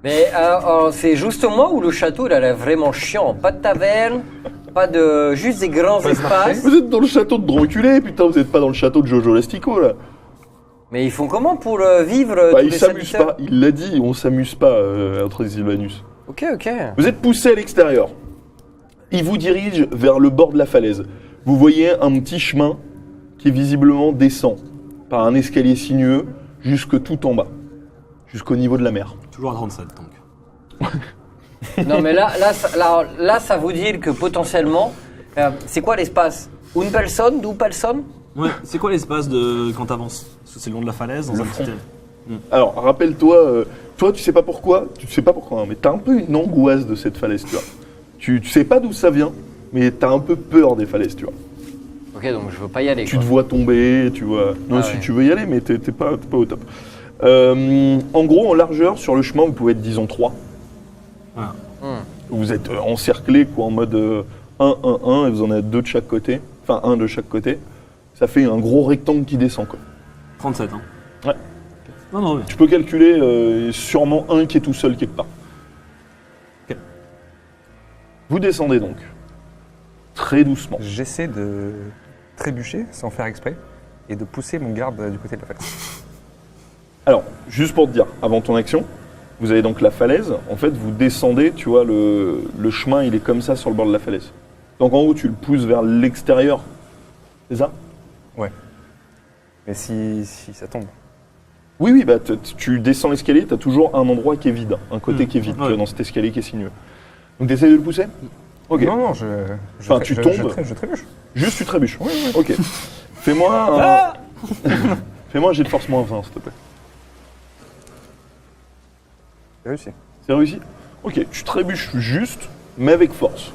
Mais c'est juste moi ou le château il a l'air vraiment chiant? Pas de taverne, Pas de... Juste des grands espaces. Vous êtes dans le château de Dranculé, putain, vous êtes pas dans le château de Jojo Lastico, là. Mais ils font comment pour vivre Bah, tous ils les s'amusent serviteurs pas, il l'a dit, on s'amuse pas entre les Sylvanus. Ok, ok. Vous êtes poussé à l'extérieur. Il vous dirige vers le bord de la falaise. Vous voyez un petit chemin qui visiblement descend par un escalier sinueux jusque tout en bas, jusqu'au niveau de la mer. Toujours à 37 donc. Non mais là, ça veut dire que potentiellement, c'est quoi l'espace? Une personne, deux personnes? Ouais, c'est quoi l'espace de quand t'avances? Parce que c'est le long de la falaise, dans Le un front. petit... Alors, rappelle-toi, toi tu sais pas pourquoi, hein, mais t'as un peu une angoisse de cette falaise, tu vois. Tu sais pas d'où ça vient, mais t'as un peu peur des falaises, tu vois. Ok, donc je veux pas y aller. Tu quoi. te vois tomber, tu vois. Non, Ah si ouais. tu veux y aller, mais t'es pas au top. En gros, en largeur, sur le chemin, vous pouvez être, disons, 3. Voilà. Vous êtes encerclés, quoi, en mode 1, 1, 1, et vous en avez 2 de chaque côté. Enfin, 1 de chaque côté. Ça fait un gros rectangle qui descend, quoi. 37, hein. Ouais. Non, non, mais... Tu peux calculer sûrement un qui est tout seul quelque part. Ok. Vous descendez donc. Très doucement. J'essaie de trébucher sans faire exprès et de pousser mon garde du côté de la falaise. Alors, juste pour te dire, avant ton action, vous avez donc la falaise. En fait, vous descendez, tu vois, le chemin, il est comme ça sur le bord de la falaise. Donc en gros, tu le pousses vers l'extérieur. C'est ça? Mais si ça tombe. Oui, oui, bah tu descends l'escalier, tu as toujours un endroit qui est vide, un côté qui est vide, tu Ouais. vois, dans cet escalier qui est sinueux. Donc tu essaies de le pousser? Ok. Non, non, Enfin, tu tombes. Je trébuche. Juste tu trébuches. Ok. Fais-moi Fais-moi un jet de force moins 20, s'il te plaît. J'ai réussi. C'est réussi? Ok, tu trébuches juste, mais avec force.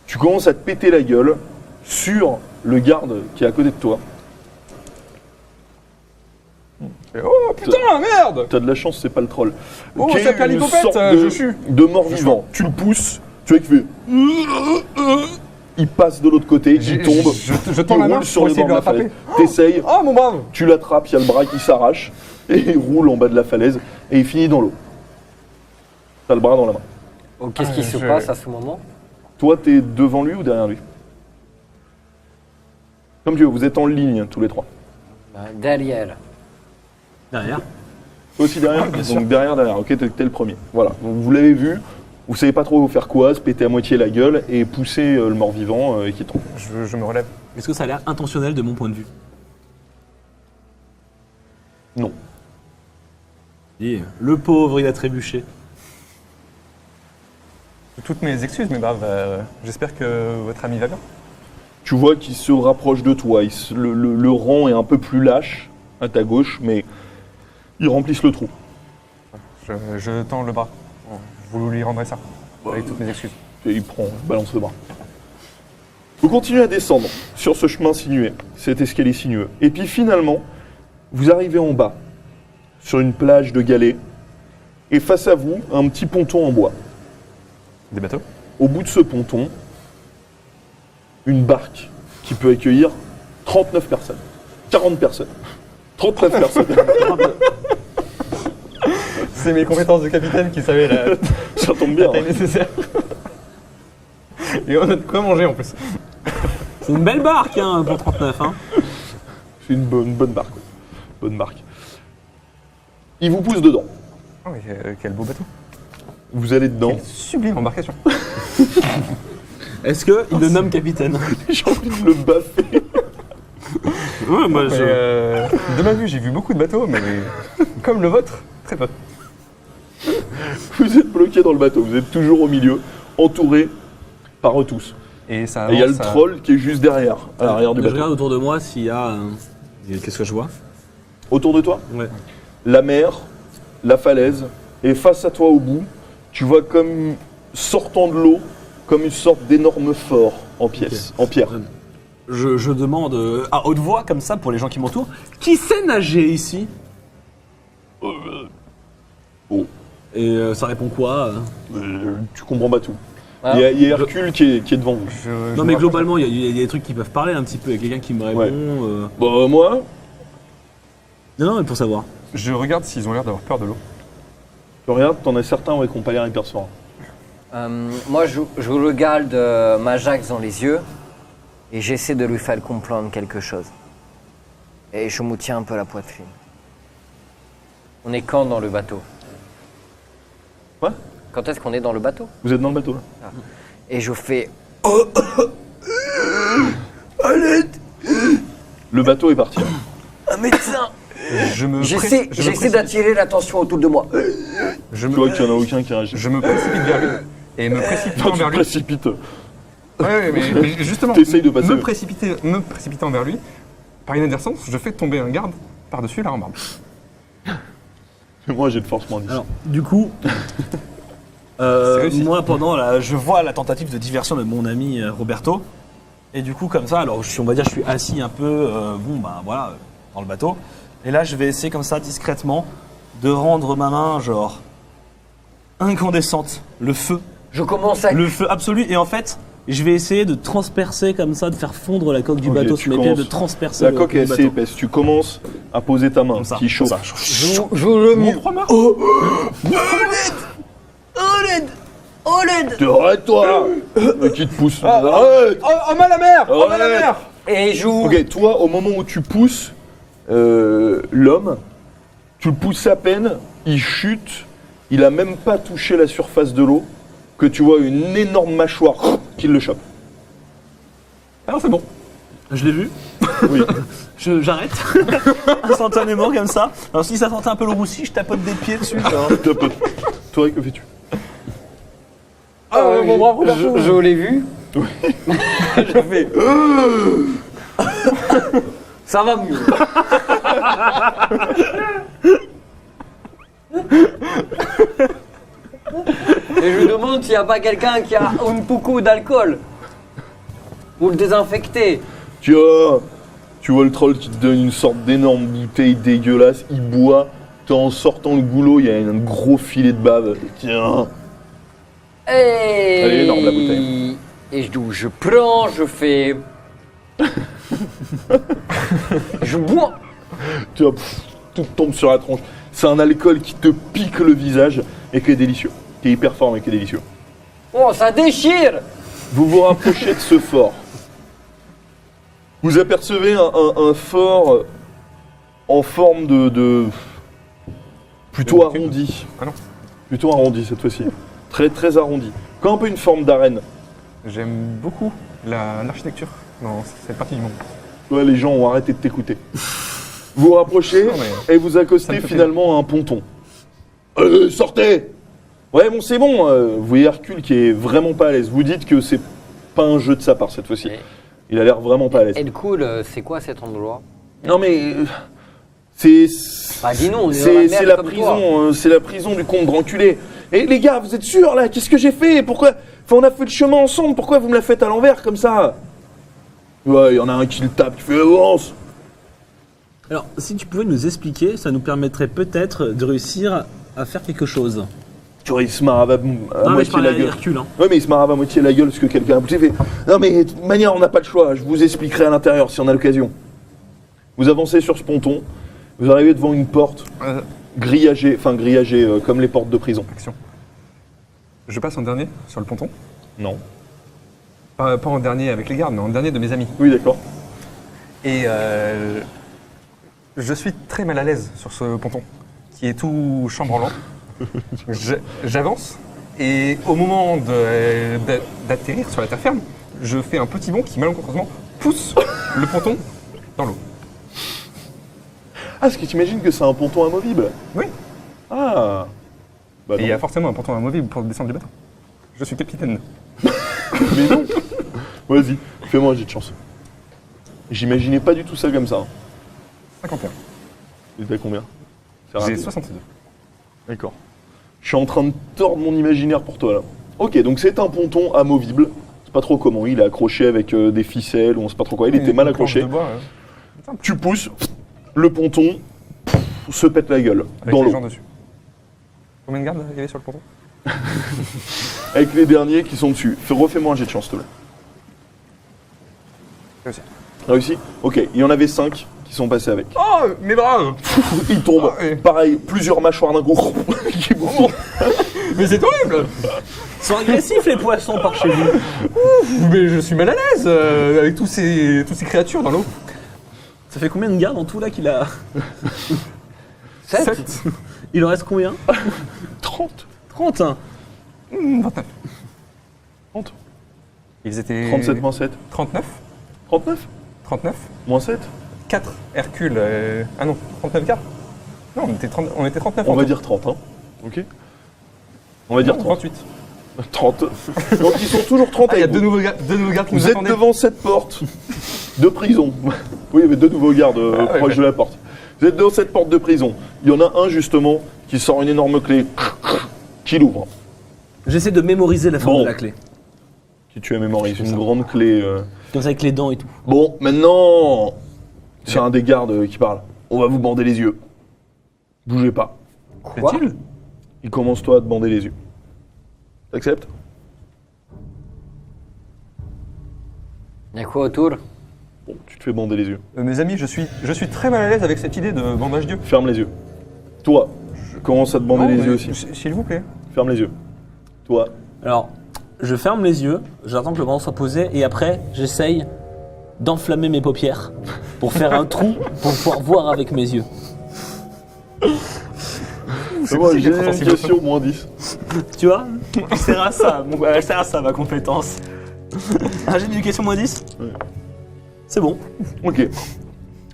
Tu commences à te péter la gueule sur le garde qui est à côté de toi. Et oh putain, merde! T'as de la chance, c'est pas le troll. Oh, Qui est ça fait une l'hypopète, sorte je suis. de mort-vivant. Tu le pousses, tu vois qu'il fait... Il passe de l'autre côté, il tombe, Je tends il la main roule sur pour le essayer bord de de le la rattraper. falaise. T'essayes, Oh mon brave! tu l'attrapes, il y a le bras qui s'arrache, et il roule en bas de la falaise, et il finit dans l'eau. T'as le bras dans la main. Oh, qu'est-ce qui se je- passe à ce moment? Toi, t'es devant lui ou derrière lui? Comme tu veux, vous êtes en ligne tous les trois. Derrière. Derrière. Toi aussi derrière? Donc derrière, ok, t'es le premier. Voilà, donc vous l'avez vu, vous savez pas trop faire quoi, se péter à moitié la gueule et pousser le mort-vivant qui tombe. Je me relève. Est-ce que ça a l'air intentionnel de mon point de vue? Non. Et le pauvre, il a trébuché. Toutes mes excuses, mes braves. J'espère que votre ami va bien. Tu vois qu'il se rapproche de toi, le rang est un peu plus lâche à ta gauche, mais ils remplissent le trou. Je tends le bras. Vous lui rendrez ça. Avec toutes mes excuses. Et il balance le bras. Vous continuez à descendre sur ce chemin sinué, cet escalier sinueux. Et puis finalement, vous arrivez en bas, sur une plage de galets, et face à vous, un petit ponton en bois. Des bateaux? Au bout de ce ponton, une barque qui peut accueillir 39 personnes. 40 personnes. 39 personnes. C'est mes compétences de capitaine qui savaient la Ça tombe bien. taille nécessaire. Et on a de quoi manger en plus. C'est une belle barque, hein, pour 39, hein. C'est une bonne barque. Ouais. Bonne barque. Il vous pousse dedans. Oh, oui, quel beau bateau. Vous allez dedans. Quelle sublime embarcation. Est-ce qu'il le nomme capitaine? J'ai envie de le baffer. Ouais, moi, Mais, de ma vue, j'ai vu beaucoup de bateaux, mais comme le vôtre, très peu. Vous êtes bloqué dans le bateau. Vous êtes toujours au milieu, entouré par eux tous. Et ça Et il y a le avance, troll qui est juste derrière, à l'arrière du Je bateau. regarde autour de moi s'il y a... Qu'est-ce que je vois? Autour de toi, Ouais. la mer, la falaise, et face à toi au bout, tu vois comme sortant de l'eau, comme une sorte d'énorme fort en pièces, en pierre. Je demande à haute voix, comme ça, pour les gens qui m'entourent, qui sait nager ici? Oh. Et ça répond quoi? Tu comprends pas tout. Ah. Il y a Hercule qui est devant vous. je Non, me mais rapproche. globalement, il y a des trucs qui peuvent parler un petit peu. Il y a quelqu'un qui me répond. Ouais. Bon, moi, Non, mais pour savoir. Je regarde s'ils ont l'air d'avoir peur de l'eau. tu regardes, t'en as certains ouais, qui ont pas l'air hyper sereins. Moi, je regarde Majax dans les yeux et j'essaie de lui faire comprendre quelque chose. Et je me tiens un peu la poitrine. On est quand dans le bateau? Quoi? Quand est-ce qu'on est dans le bateau? Vous êtes dans le bateau là? Et je fais... Le bateau est parti. Un médecin! J'essaie J'essaie d'attirer l'attention autour de moi. Je Tu vois qu'il n'y en a aucun qui réagit. je me précipite vers lui. Et me précipitant Tu te vers lui. précipites. Ouais, mais justement, T'essayes de passer. me précipitant vers lui, par inadvertance, je fais tomber un garde par-dessus la rambarde. Moi j'ai de force moins 10. Alors, du coup, réussi. moi je vois la tentative de diversion de mon ami Roberto. Et du coup, comme ça, alors on va dire, je suis assis un peu, dans le bateau. Et là, je vais essayer comme ça, discrètement, de rendre ma main, genre, incandescente, le feu absolu. Et en fait, je vais essayer de transpercer comme ça, de faire fondre la coque du Ok, bateau tu sur mes pieds, de commences. transpercer La le coque est du assez bateau. épaisse. Tu commences à poser ta main Comme ça, qui est chaude. comme ça. Je le mue. Arrête-toi. Qui te pousse. Arrête. Oh mal la mer! Oh mal la Arrête. mer! Et je... Ok, toi, au moment où tu pousses l'homme, tu le pousses à peine, il chute, il a même pas touché la surface de l'eau, que tu vois une énorme mâchoire qui le chope. Alors c'est bon. Je l'ai vu. Oui. J'arrête. Instantanément, comme ça. Alors, si ça sentait un peu le roussi, je tapote des pieds dessus. genre. Top. Toi, que fais-tu? Mon brave Roberto. je l'ai vu. Je fais. Ça va mieux. Et je demande s'il n'y a pas quelqu'un qui a un poucou d'alcool pour le désinfecter. Tu vois le troll qui te donne une sorte d'énorme bouteille dégueulasse, il boit, en sortant le goulot, il y a un gros filet de bave. Tiens. Et... Elle est énorme, la bouteille. Et je prends, je fais... je bois. Tu vois, tout tombe sur la tronche. C'est un alcool qui te pique le visage et qui est délicieux. Qui est hyper fort mais qui est délicieux. Oh, ça déchire. Vous vous rapprochez de ce fort. Vous apercevez un fort en forme de plutôt De cube. arrondi. Ah non. Plutôt arrondi cette fois-ci. Très très arrondi. Comme un peu une forme d'arène. J'aime beaucoup l'architecture dans cette partie du monde. Ouais, les gens ont arrêté de t'écouter. Vous vous rapprochez Non, mais et vous ça accostez me fait finalement à un ponton. Sortez! Ouais, bon, c'est bon. Vous voyez Hercule qui est vraiment pas à l'aise. Vous dites que c'est pas un jeu de sa part cette fois-ci. Et- Il a l'air vraiment pas à l'aise. Et cool, c'est quoi cet endroit? Non, mais. C'est. Bah dis-nous, on est dans la merde C'est la comme prison. C'est la prison du comte Dranculé. Et les gars, vous êtes sûrs là? Qu'est-ce que j'ai fait? Pourquoi? Enfin, on a fait le chemin ensemble. Pourquoi vous me la faites à l'envers comme ça? Ouais, il y en a un qui le tape, qui fait avance. Alors, si tu pouvais nous expliquer, ça nous permettrait peut-être de réussir à faire quelque chose. Tu vois, il se marre à Non, mais je moitié parlais la à gueule. Hercule. Hein. Ouais, mais il se marre à moitié la gueule parce que quelqu'un a poussé. Il fait non, mais de toute manière, on n'a pas le choix. Je vous expliquerai à l'intérieur si on a l'occasion. Vous avancez sur ce ponton. Vous arrivez devant une porte grillagée, comme les portes de prison. Action. Je passe en dernier sur le ponton. Non. Pas en dernier avec les gardes, mais en dernier de mes amis. Oui, d'accord. Et je suis très mal à l'aise sur ce ponton, qui est tout chambranlant. J'avance, et au moment d'atterrir sur la terre ferme, je fais un petit bond qui malencontreusement pousse le ponton dans l'eau. Ah, est-ce que tu imagines que c'est un ponton amovible? Oui. Ah. Bah Et il y non. a forcément un ponton amovible pour descendre du bateau. Je suis capitaine. Mais non. Vas-y, fais-moi un jet de chance. J'imaginais pas du tout ça comme ça. 51. Et t'as combien? C'est J'ai rapide. 62. D'accord. Je suis en train de tordre mon imaginaire pour toi là. Ok, donc c'est un ponton amovible. C'est pas trop comment. Il est accroché avec des ficelles ou on sait pas trop quoi. Il était mal Une planche accroché. de bois, Tu pousses, le ponton se pète la gueule avec dans les gens l'eau. dessus. Combien de gardes il y avait sur le ponton? Avec les derniers qui sont dessus. Refais-moi un jet de chance, s'il te plaît. Réussi. Réussi? Ok, il y en avait 5 qui sont passés avec. Oh, mes bras! Ils tombent. Ah ouais. Pareil, plusieurs mâchoires d'un coup qui bouffent. Mais c'est horrible. Ils sont agressifs les poissons par chez vous. Mais je suis mal à l'aise avec toutes ces créatures dans l'eau. Ça fait combien de gardes en tout là qu'il a 7. Il en reste combien 30. 30 hein. 29. 30. Ils étaient... 37 moins 7. 39. 39 39. moins 7. 4 Hercule. Ah non, 39 4. Non, on était 39. On en va tout. dire 30, hein. Ok. On va dire Non, 30. 38. 30. Donc ils sont toujours 30 Ah, il y a avec deux vous. nouveaux gardes qui nous Vous êtes attendaient. devant cette porte de prison. Oui, il y avait 2 nouveaux gardes ouais, proches ouais. de la porte. Vous êtes devant cette porte de prison. Il y en a un justement qui sort une énorme clé, qui l'ouvre. J'essaie de mémoriser la forme Bon. de la clé. Qui tu as mémorisé, une grande clé. Comme ça avec les dents et tout. Bon, maintenant, c'est un des gardes qui parle. On va vous bander les yeux. Bougez pas. Quoi? Fait-il Il commence toi à te bander les yeux. T'acceptes? Il y a quoi autour? Bon, tu te fais bander les yeux. Mes amis, je suis très mal à l'aise avec cette idée de bandage Dieu. Ferme les yeux. Toi, je commence à te bander Non, les mais yeux aussi. S'il vous plaît. Ferme les yeux. Toi, Alors, je ferme les yeux, j'attends que le bandage soit posé et après j'essaye d'enflammer mes paupières pour faire un trou pour pouvoir voir avec mes yeux. c'est moi, possible j'ai d'être une sensible. question, moins 10. Tu vois? Elle sert à ça, elle sert à ça ma compétence. Un jet d'éducation moins 10? Ouais. C'est bon. Ok.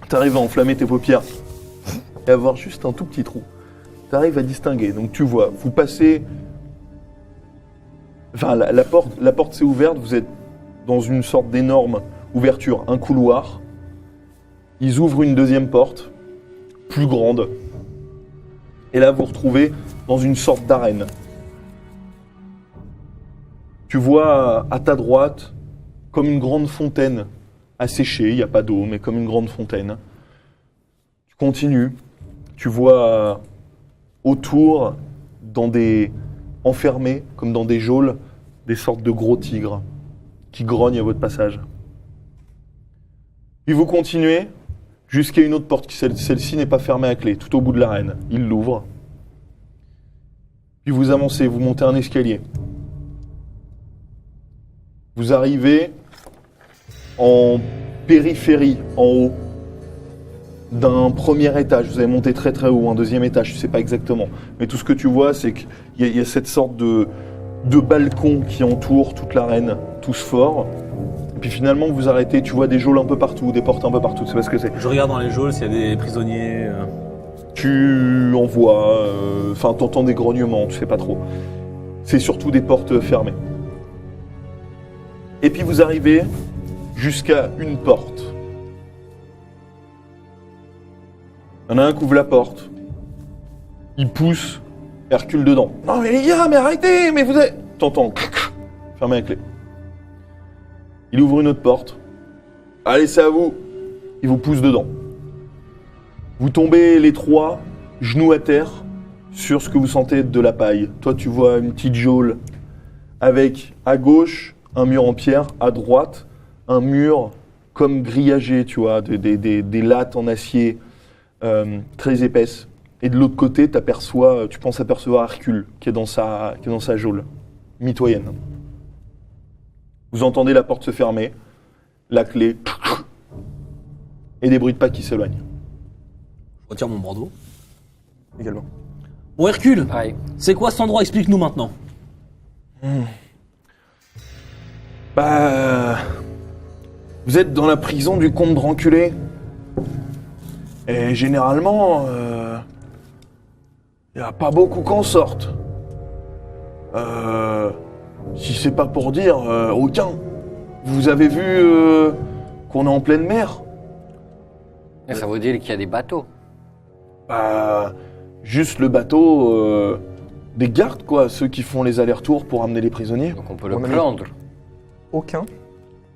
T'arrives à enflammer tes paupières et à voir juste un tout petit trou. T'arrives à distinguer. Donc tu vois, vous passez. Enfin, la porte s'est ouverte. Vous êtes dans une sorte d'énorme ouverture, un couloir. Ils ouvrent une deuxième porte, plus grande. Et là, vous vous retrouvez dans une sorte d'arène. Tu vois à ta droite, comme une grande fontaine asséchée, il n'y a pas d'eau, mais comme une grande fontaine. Tu continues, tu vois autour, enfermés, comme dans des geôles, des sortes de gros tigres qui grognent à votre passage. Puis vous continuez jusqu'à une autre porte, celle-ci n'est pas fermée à clé, tout au bout de l'arène. Il l'ouvre. Puis vous avancez, vous montez un escalier. Vous arrivez en périphérie, en haut, d'un premier étage. Vous avez monté très très haut, un deuxième étage, je ne sais pas exactement. Mais tout ce que tu vois, c'est qu'il y a cette sorte de balcon qui entoure toute l'arène, tous forts. Et puis finalement, vous arrêtez, tu vois des geôles un peu partout, des portes un peu partout, tu sais pas ce que c'est. Je regarde dans les geôles s'il y a des prisonniers. Tu en vois, enfin t'entends des grognements, tu sais pas trop. C'est surtout des portes fermées. Et puis vous arrivez jusqu'à une porte. Il y en a un qui ouvre la porte. Il pousse Hercule dedans. Non mais les gars, mais arrêtez, mais vous êtes... T'entends, fermez la clé. Il ouvre une autre porte. Allez, c'est à vous. Il vous pousse dedans. Vous tombez les trois, genoux à terre, sur ce que vous sentez être de la paille. Toi, tu vois une petite geôle avec, à gauche, un mur en pierre, à droite, un mur comme grillagé, tu vois, des lattes en acier très épaisses. Et de l'autre côté, tu penses apercevoir Hercule, qui est dans sa geôle, mitoyenne. Vous entendez la porte se fermer, la clé, et des bruits de pas qui s'éloignent. Je retire mon bandeau. Également. Bon Hercule, Pareil. c'est quoi cet endroit? Explique-nous maintenant. Bah... Vous êtes dans la prison du comte Dranculé. Et généralement, y a pas beaucoup qui en sortent. Si c'est pas pour dire, aucun. Vous avez vu qu'on est en pleine mer? Et ça veut dire qu'il y a des bateaux. Bah... Juste le bateau... des gardes, quoi. Ceux qui font les allers-retours pour amener les prisonniers. Donc on peut le Mon ami. prendre. Aucun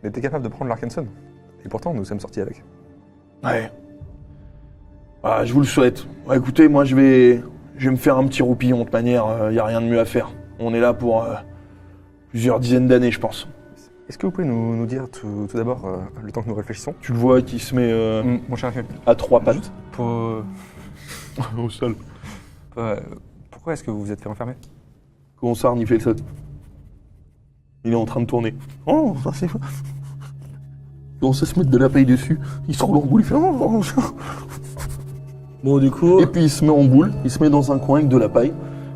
n'était capable de prendre l'Arkanson. Et pourtant, nous sommes sortis avec. Ouais. Ah, je vous le souhaite. Ouais, écoutez, moi je vais me faire un petit roupillon de toute manière, y a rien de mieux à faire. On est là pour plusieurs dizaines d'années, je pense. Est-ce que vous pouvez nous dire tout d'abord, le temps que nous réfléchissons, Tu le vois qui se met mon cher Hercule, à trois pattes pour, au sol. pourquoi est-ce que vous vous êtes fait enfermer? Commence à renifler ça. Il est en train de tourner. Oh, ça c'est... Il commence à se mettre de la paille dessus. Il se roule en boule, il fait... Oh. Bon, du coup, Et puis il se met en boule, il se met dans un coin avec de la paille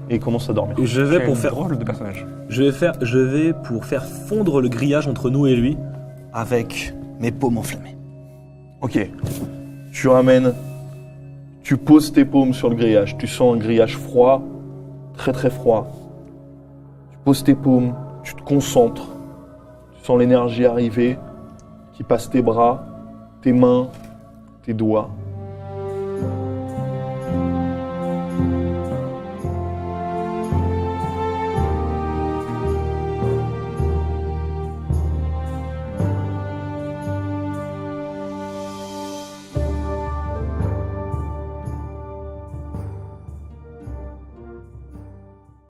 et il commence à dormir. je vais pour faire... drôle de personnage. Je vais pour faire fondre le grillage entre nous et lui avec mes paumes enflammées. Ok. Tu ramènes... Tu poses tes paumes sur le grillage. Tu sens un grillage froid, très très froid. Tu poses tes paumes, tu te concentres. sens l'énergie arriver qui passe tes bras, tes mains, tes doigts.